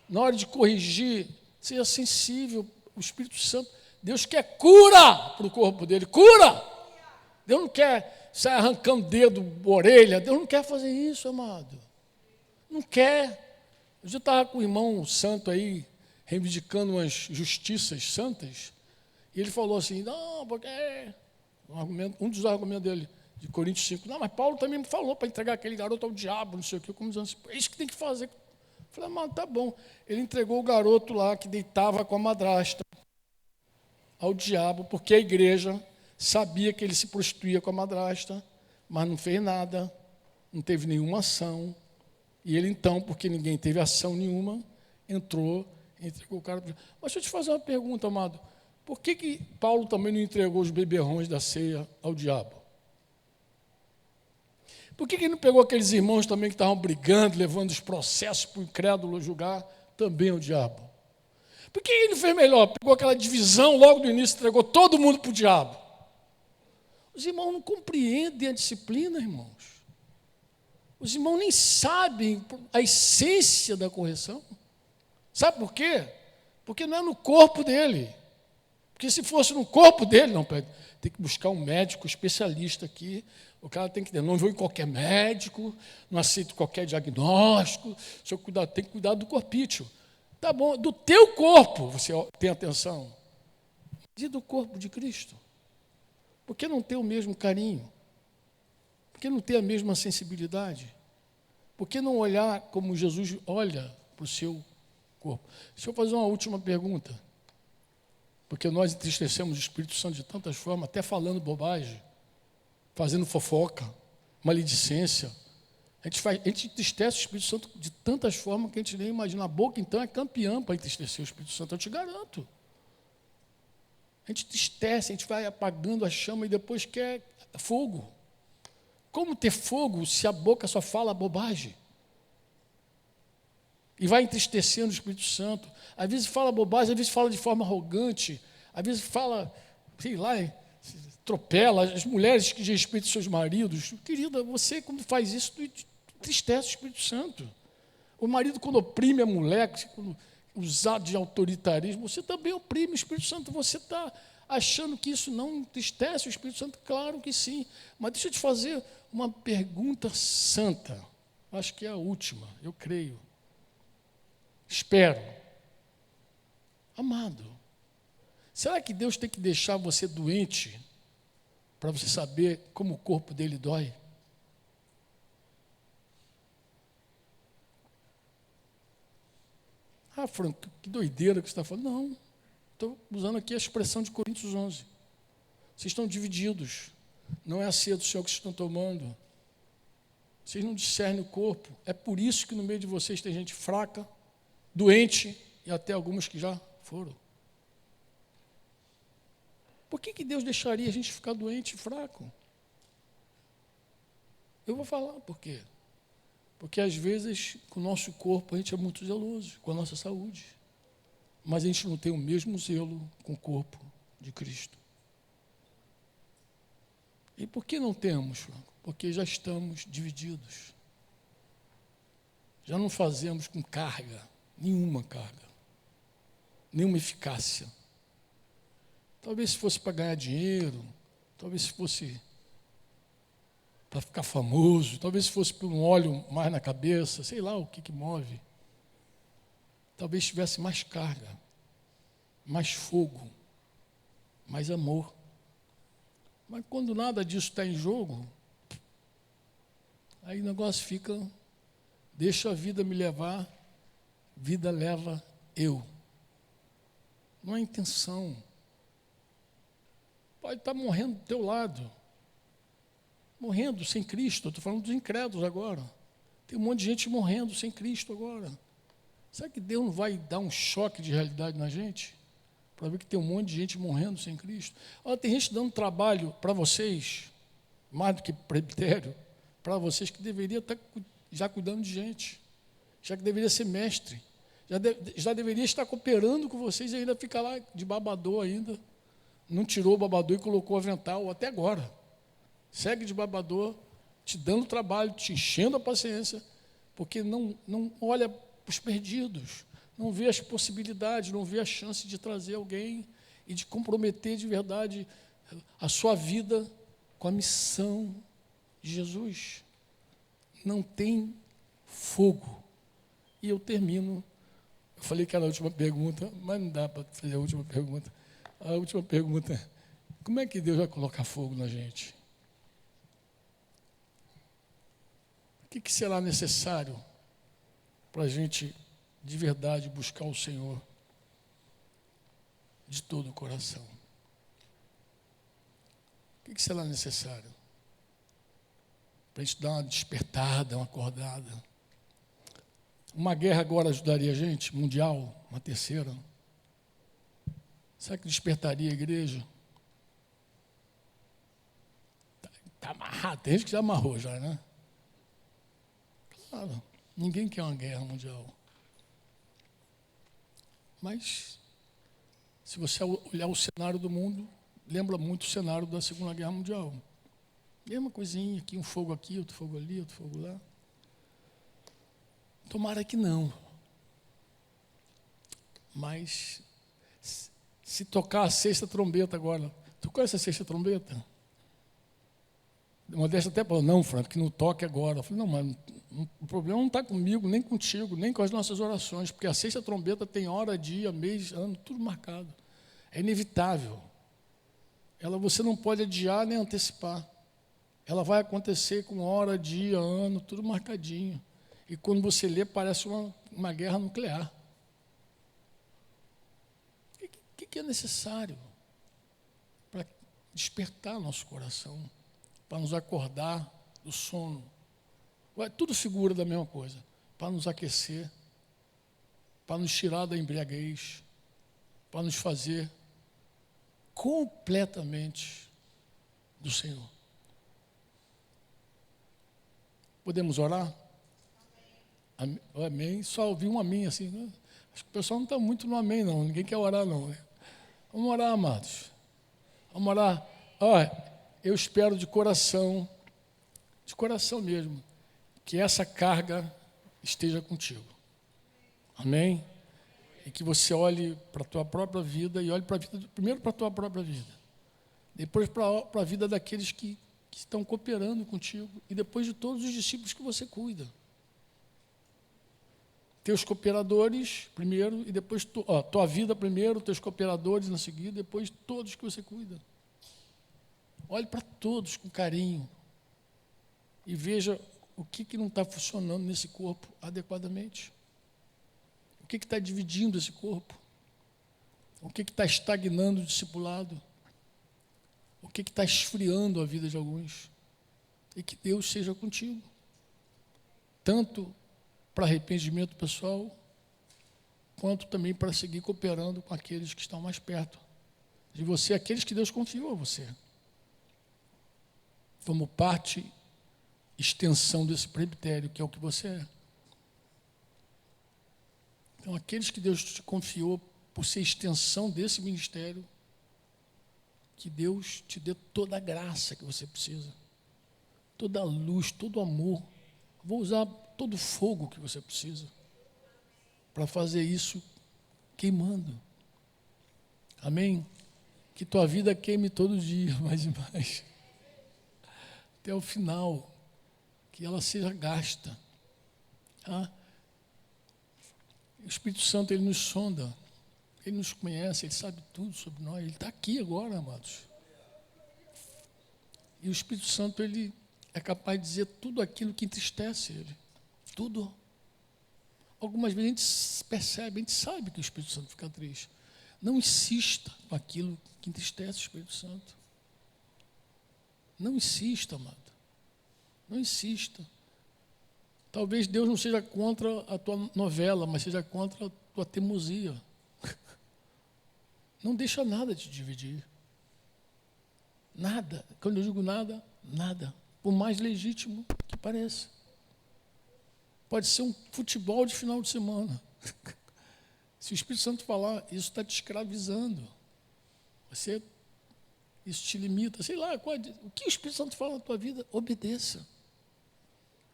Na hora de corrigir, seja sensível, o Espírito Santo. Deus quer cura para o corpo dele, cura! Deus não quer sair arrancando dedo, orelha, Deus não quer fazer isso, amado. Não quer. Eu estava com o irmão santo aí, reivindicando umas justiças santas, e ele falou assim, não, porque um dos argumentos dele, de Coríntios 5, não, mas Paulo também me falou para entregar aquele garoto ao diabo, não sei o quê, como dizendo assim, é isso que tem que fazer. Eu falei, mano, tá bom. Ele entregou o garoto lá que deitava com a madrasta ao diabo, porque a igreja sabia que ele se prostituía com a madrasta, mas não fez nada, não teve nenhuma ação. E ele então, porque ninguém teve ação nenhuma, entrou e entregou o cara. Mas deixa eu te fazer uma pergunta, amado. Por que Paulo também não entregou os beberrões da ceia ao diabo? Por que ele não pegou aqueles irmãos também que estavam brigando, levando os processos para o incrédulo julgar, também ao diabo? Por que ele fez melhor? Pegou aquela divisão logo do início, entregou todo mundo para o diabo. Os irmãos não compreendem a disciplina, irmãos. Os irmãos nem sabem a essência da correção. Sabe por quê? Porque não é no corpo dele. Porque se fosse no corpo dele, não, tem que buscar um médico especialista aqui. O cara tem que dizer, não vou em qualquer médico, não aceito qualquer diagnóstico, tem que cuidar do corpício. Tá bom, do teu corpo você tem atenção. E do corpo de Cristo? Por que não ter o mesmo carinho? Por que não ter a mesma sensibilidade? Por que não olhar como Jesus olha para o seu corpo? Deixa eu fazer uma última pergunta. Porque nós entristecemos o Espírito Santo de tantas formas, até falando bobagem, fazendo fofoca, maledicência. A gente entristece o Espírito Santo de tantas formas que a gente nem imagina. A boca, então, é campeã para entristecer o Espírito Santo, eu te garanto. A gente entristece, a gente vai apagando a chama e depois quer fogo. Como ter fogo se a boca só fala bobagem? E vai entristecendo o Espírito Santo. Às vezes fala bobagem, às vezes fala de forma arrogante, às vezes fala, sei lá, atropela as mulheres que respeitam seus maridos. Querida, você quando faz isso, entristece o Espírito Santo. O marido quando oprime a mulher, quando usado de autoritarismo, você também oprime o Espírito Santo. Você está achando que isso não entristece o Espírito Santo? Claro que sim. Mas deixa eu te fazer uma pergunta santa. Acho que é a última, eu creio. Espero. Amado, será que Deus tem que deixar você doente para você saber como o corpo dele dói? Ah, Franco, que doideira que você está falando. Não, estou usando aqui a expressão de Coríntios 11. Vocês estão divididos. Não é a ceia do Senhor que vocês estão tomando. Vocês não discernem o corpo. É por isso que no meio de vocês tem gente fraca, doente e até algumas que já foram. Por que Deus deixaria a gente ficar doente e fraco? Eu vou falar por quê. Porque às vezes com o nosso corpo a gente é muito zeloso, com a nossa saúde. Mas a gente não tem o mesmo zelo com o corpo de Cristo. E por que não temos, Franco? Porque já estamos divididos. Já não fazemos com carga, nenhuma eficácia. Talvez se fosse para ganhar dinheiro, talvez se fosse para ficar famoso, talvez se fosse por um óleo mais na cabeça, sei lá o que move. Talvez tivesse mais carga, mais fogo, mais amor. Mas quando nada disso está em jogo, aí o negócio fica, deixa a vida me levar, vida leva eu. Não é intenção. Pode estar morrendo do teu lado, morrendo sem Cristo. Estou falando dos incrédulos agora. Tem um monte de gente morrendo sem Cristo agora. Será que Deus não vai dar um choque de realidade na gente? Para ver que tem um monte de gente morrendo sem Cristo. Olha, tem gente dando trabalho para vocês, mais do que presbitério, para vocês que deveria estar já cuidando de gente, já que deveria ser mestre, já deveria estar cooperando com vocês e ainda fica lá de babador ainda. Não tirou o babador e colocou o avental até agora. Segue de babador, te dando trabalho, te enchendo a paciência, porque não olha para os perdidos, não vê as possibilidades, não vê a chance de trazer alguém e de comprometer de verdade a sua vida com a missão de Jesus. Não tem fogo. E eu termino. Eu falei que era a última pergunta, mas não dá para fazer a última pergunta. A última pergunta é: como é que Deus vai colocar fogo na gente? O que será necessário para a gente, de verdade, buscar o Senhor de todo o coração? O que será necessário para a gente dar uma despertada, uma acordada? Uma guerra agora ajudaria a gente, mundial, uma terceira? Será que despertaria a igreja? Está amarrado, tem gente que já amarrou já, né? Claro, ninguém quer uma guerra mundial. Mas, se você olhar o cenário do mundo, lembra muito o cenário da Segunda Guerra Mundial. Mesma coisinha, aqui um fogo aqui, outro fogo ali, outro fogo lá. Tomara que não. Mas, se tocar a sexta trombeta agora, tu conhece a sexta trombeta? Uma dessas até falou: não, Franco, que não toque agora. Eu falei: não, mas o problema não está comigo, nem contigo, nem com as nossas orações, porque a sexta trombeta tem hora, dia, mês, ano, tudo marcado. É inevitável. Você não pode adiar nem antecipar. Ela vai acontecer com hora, dia, ano, tudo marcadinho. E quando você lê, parece uma guerra nuclear. O que é necessário para despertar nosso coração, para nos acordar do sono, Tudo figura da mesma coisa, para nos aquecer, para nos tirar da embriaguez, para nos fazer completamente do Senhor. Podemos orar? Amém. Só ouvi um amém assim. Né? Acho que o pessoal não está muito no amém, não. Ninguém quer orar, não. Né? Vamos orar, amados. Vamos orar. Olha, eu espero de coração mesmo, que essa carga esteja contigo. Amém? E que você olhe para a tua própria vida e olhe para a vida, primeiro para a tua própria vida, depois para a vida daqueles que estão cooperando contigo e depois de todos os discípulos que você cuida. Teus cooperadores primeiro e depois tua vida primeiro, teus cooperadores na seguida, depois todos que você cuida. Olhe para todos com carinho e veja o que não está funcionando nesse corpo adequadamente. O que está dividindo esse corpo? O que está estagnando o discipulado? O que está esfriando a vida de alguns? E que Deus seja contigo, tanto para arrependimento pessoal, quanto também para seguir cooperando com aqueles que estão mais perto de você, aqueles que Deus confiou a você. Como parte, extensão desse presbitério, que é o que você é. Então, aqueles que Deus te confiou por ser extensão desse ministério, que Deus te dê toda a graça que você precisa, toda a luz, todo o amor. Vou usar todo o fogo que você precisa para fazer isso queimando. Amém? Que tua vida queime todo dia, mais e mais, até o final, que ela seja gasta. Tá? O Espírito Santo, ele nos sonda, ele nos conhece, ele sabe tudo sobre nós, ele está aqui agora, amados. E o Espírito Santo, ele é capaz de dizer tudo aquilo que entristece ele, tudo. Algumas vezes a gente percebe, a gente sabe que o Espírito Santo fica triste. Não insista com aquilo que entristece o Espírito Santo. Não insista, amado. Não insista. Talvez Deus não seja contra a tua novela, mas seja contra a tua teimosia. Não deixa nada te dividir. Nada. Quando eu digo nada, nada. Por mais legítimo que pareça. Pode ser um futebol de final de semana. Se o Espírito Santo falar, isso está te escravizando. Isso te limita. Sei lá, o que o Espírito Santo fala na tua vida, obedeça.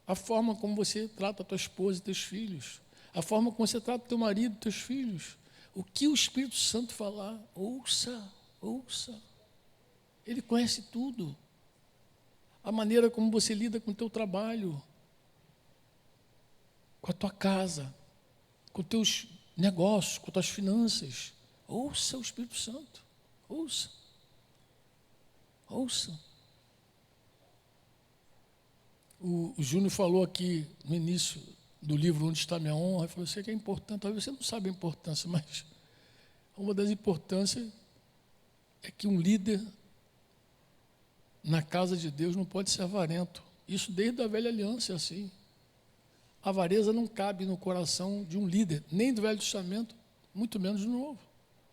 A forma como você trata a tua esposa e teus filhos, a forma como você trata o teu marido e teus filhos, o que o Espírito Santo falar, ouça, ouça. Ele conhece tudo. A maneira como você lida com o teu trabalho, com a tua casa, com os teus negócios, com as tuas finanças. Ouça o Espírito Santo, ouça. Ouça. O Júnior falou aqui no início do livro Onde Está Minha Honra, ele falou, sei que é importante, talvez você não sabe a importância, mas uma das importâncias é que um líder na casa de Deus não pode ser avarento. Isso desde a velha aliança é assim. A avareza não cabe no coração de um líder, nem do Velho Testamento, muito menos do Novo.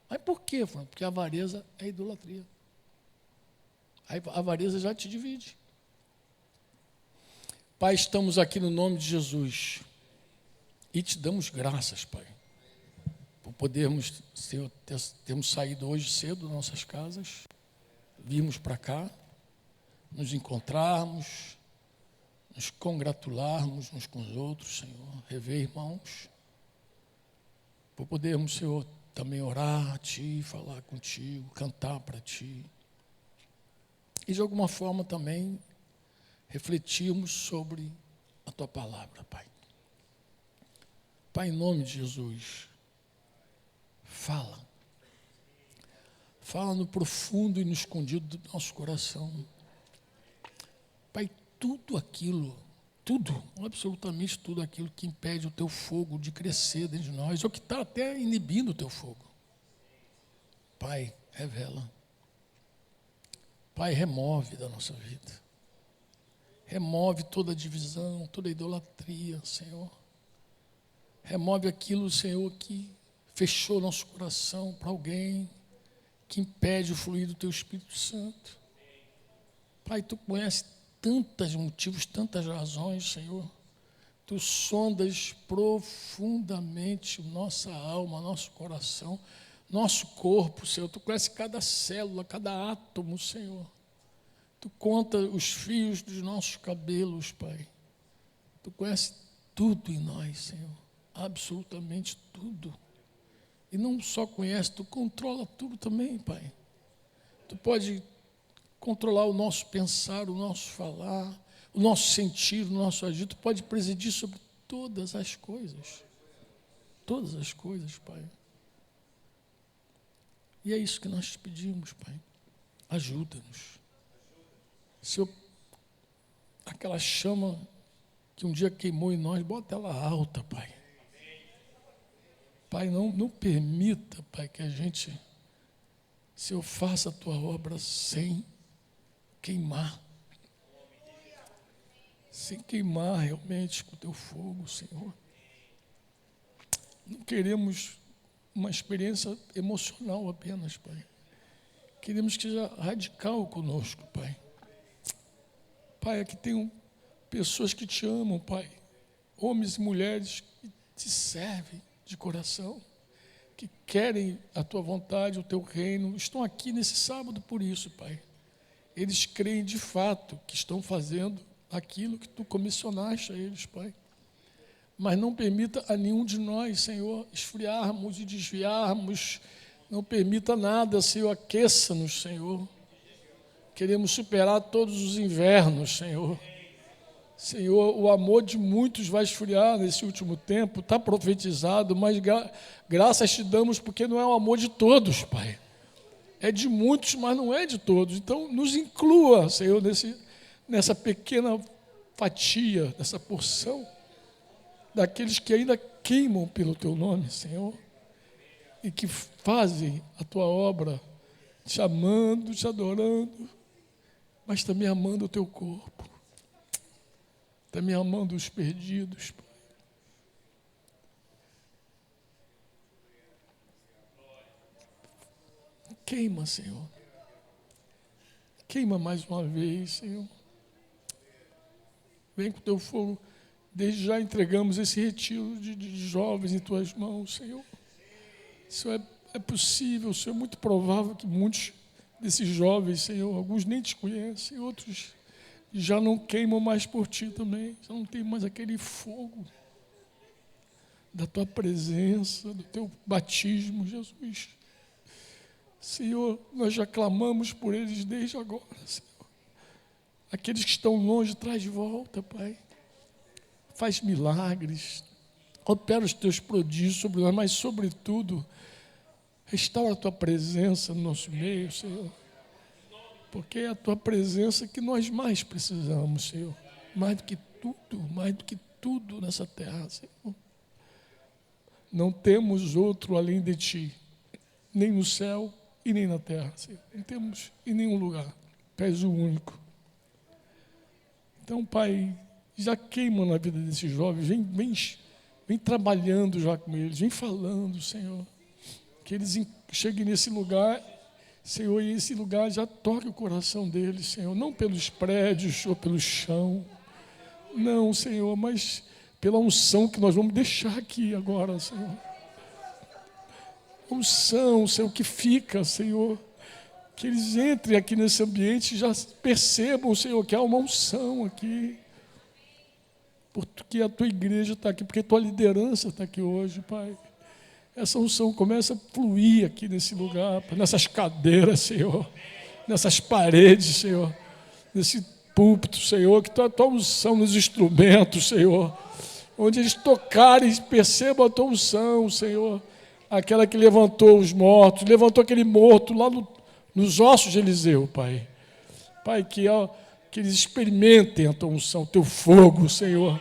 Mas por quê, Fran? Porque a avareza é idolatria. A avareza já te divide. Pai, estamos aqui no nome de Jesus e te damos graças, Pai, por podermos termos saído hoje cedo das nossas casas, virmos para cá, nos encontrarmos, nos congratularmos uns com os outros, Senhor, rever irmãos, por podermos, Senhor, também orar a Ti, falar contigo, cantar para Ti, e de alguma forma também refletirmos sobre a Tua palavra, Pai. Pai, em nome de Jesus, fala no profundo e no escondido do nosso coração. Pai, tudo aquilo, tudo, absolutamente tudo aquilo que impede o Teu fogo de crescer dentro de nós, ou que está até inibindo o Teu fogo. Pai, revela. Pai, remove da nossa vida. Remove toda divisão, toda idolatria, Senhor. Remove aquilo, Senhor, que fechou nosso coração para alguém, que impede o fluir do Teu Espírito Santo. Pai, Tu conheces tantos motivos, tantas razões, Senhor. Tu sondas profundamente nossa alma, nosso coração, nosso corpo, Senhor. Tu conheces cada célula, cada átomo, Senhor. Tu conta os fios dos nossos cabelos, Pai. Tu conheces tudo em nós, Senhor. Absolutamente tudo. E não só conhece, Tu controla tudo também, Pai. Tu pode controlar o nosso pensar, o nosso falar, o nosso sentir, o nosso agir. Tu pode presidir sobre todas as coisas. Todas as coisas, Pai. E é isso que nós te pedimos, Pai. Ajuda-nos. Senhor, aquela chama que um dia queimou em nós, bota ela alta, Pai. Pai, não permita, Pai, que a gente, Senhor, faça a Tua obra sem queimar. Sem queimar realmente com o Teu fogo, Senhor. Não queremos uma experiência emocional apenas, Pai. Queremos que seja radical conosco, Pai. Pai, aqui tem pessoas que Te amam, Pai. Homens e mulheres que Te servem de coração, que querem a Tua vontade, o Teu reino. Estão aqui nesse sábado por isso, Pai. Eles creem de fato que estão fazendo aquilo que Tu comissionaste a eles, Pai. Mas não permita a nenhum de nós, Senhor, esfriarmos e desviarmos. Não permita nada, Senhor, aqueça-nos, Senhor. Queremos superar todos os invernos, Senhor. Senhor, o amor de muitos vai esfriar nesse último tempo, está profetizado, mas graças Te damos porque não é o amor de todos, Pai. É de muitos, mas não é de todos. Então, nos inclua, Senhor, nessa pequena fatia, nessa porção, daqueles que ainda queimam pelo Teu nome, Senhor, e que fazem a Tua obra, Te amando, Te adorando, mas também amando o Teu corpo, também amando os perdidos, Pai. Queima, Senhor. Queima mais uma vez, Senhor. Vem com o Teu fogo. Desde já entregamos esse retiro de jovens em Tuas mãos, Senhor. Isso é possível, Senhor, é muito provável que muitos desses jovens, Senhor, alguns nem Te conhecem, outros já não queimam mais por Ti também, já não tem mais aquele fogo da Tua presença, do Teu batismo, Jesus. Senhor, nós já clamamos por eles desde agora, Senhor. Aqueles que estão longe, traz de volta, Pai. Faz milagres, opera os Teus prodígios sobre nós, mas sobretudo, restaura a Tua presença no nosso meio, Senhor. Porque é a Tua presença que nós mais precisamos, Senhor. Mais do que tudo nessa terra, Senhor. Não temos outro além de Ti, nem no céu e nem na terra, Senhor. Não temos em nenhum lugar. Tu és o único. Então, Pai, já queima na vida desses jovens, vem trabalhando já com eles, vem falando, Senhor. Que eles cheguem nesse lugar, Senhor, e esse lugar já toque o coração deles, Senhor, não pelos prédios ou pelo chão, não, Senhor, mas pela unção que nós vamos deixar aqui agora, Senhor. Unção, Senhor, que fica, Senhor, que eles entrem aqui nesse ambiente e já percebam, Senhor, que há uma unção aqui, porque a Tua igreja está aqui, porque a Tua liderança está aqui hoje, Pai. Essa unção começa a fluir aqui nesse lugar, nessas cadeiras, Senhor, nessas paredes, Senhor, nesse púlpito, Senhor, que a Tua unção nos instrumentos, Senhor, onde eles tocarem, percebam a Tua unção, Senhor, aquela que levantou os mortos, levantou aquele morto lá nos ossos de Eliseu, Pai. Pai, que eles experimentem a Tua unção, o Teu fogo, Senhor,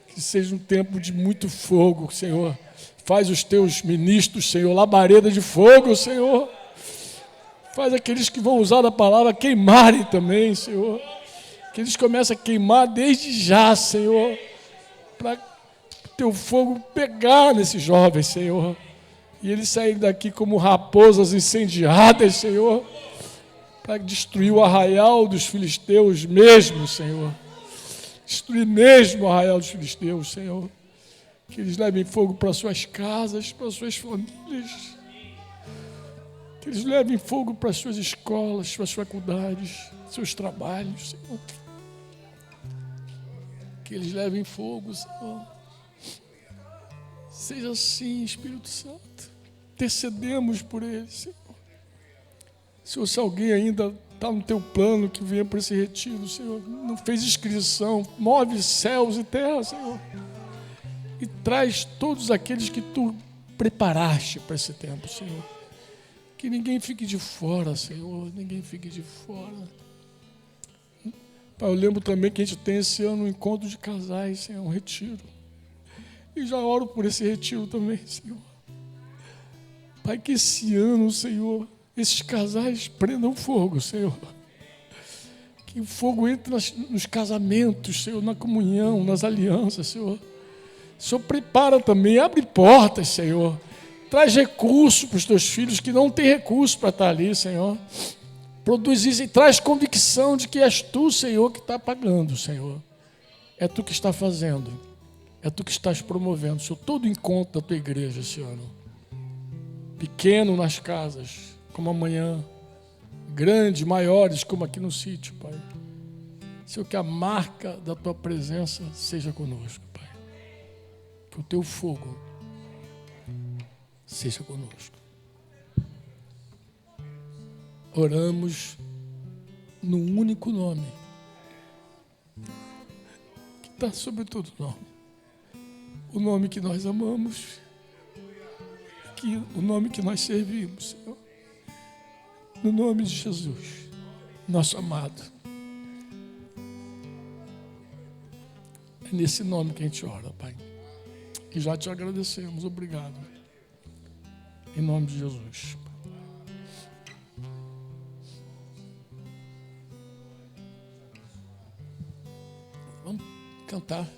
que seja um tempo de muito fogo, Senhor. Faz os Teus ministros, Senhor, labareda de fogo, Senhor. Faz aqueles que vão usar a palavra queimarem também, Senhor. Que eles comecem a queimar desde já, Senhor, para teu fogo pegar nesses jovens, Senhor, e eles saírem daqui como raposas incendiadas, Senhor, para destruir o arraial dos filisteus mesmo, Senhor. Destruir mesmo o arraial dos filisteus, Senhor. Que eles levem fogo para suas casas, para suas famílias. Que eles levem fogo para suas escolas, suas faculdades, seus trabalhos, Senhor. Que eles levem fogo, Senhor. Seja assim, Espírito Santo. Intercedemos por eles, Senhor. Senhor, se alguém ainda está no teu plano que venha para esse retiro, Senhor, não fez inscrição, move céus e terra, Senhor. E traz todos aqueles que tu preparaste para esse tempo, Senhor. Que ninguém fique de fora, Senhor, ninguém fique de fora. Pai, eu lembro também que a gente tem esse ano um encontro de casais, Senhor, um retiro. E já oro por esse retiro também, Senhor. Pai, que esse ano, Senhor, esses casais prendam fogo, Senhor. Que o fogo entre nos casamentos, Senhor, na comunhão, nas alianças, Senhor. O Senhor prepara também, abre portas, Senhor. Traz recurso para os teus filhos que não têm recurso para estar ali, Senhor. Produz isso e traz convicção de que és tu, Senhor, que está pagando, Senhor. É tu que está fazendo. É tu que estás promovendo, Senhor, todo encontro da tua igreja, Senhor. Pequeno nas casas, como amanhã. Grandes, maiores, como aqui no sítio, Pai. Senhor, que a marca da tua presença seja conosco, Pai. Que o teu fogo seja conosco. Oramos num único nome, que está sobre todo nome. O nome que nós amamos, o nome que nós servimos, Senhor. No nome de Jesus, nosso amado. É nesse nome que a gente ora, Pai. E já te agradecemos, obrigado. Em nome de Jesus. Vamos cantar.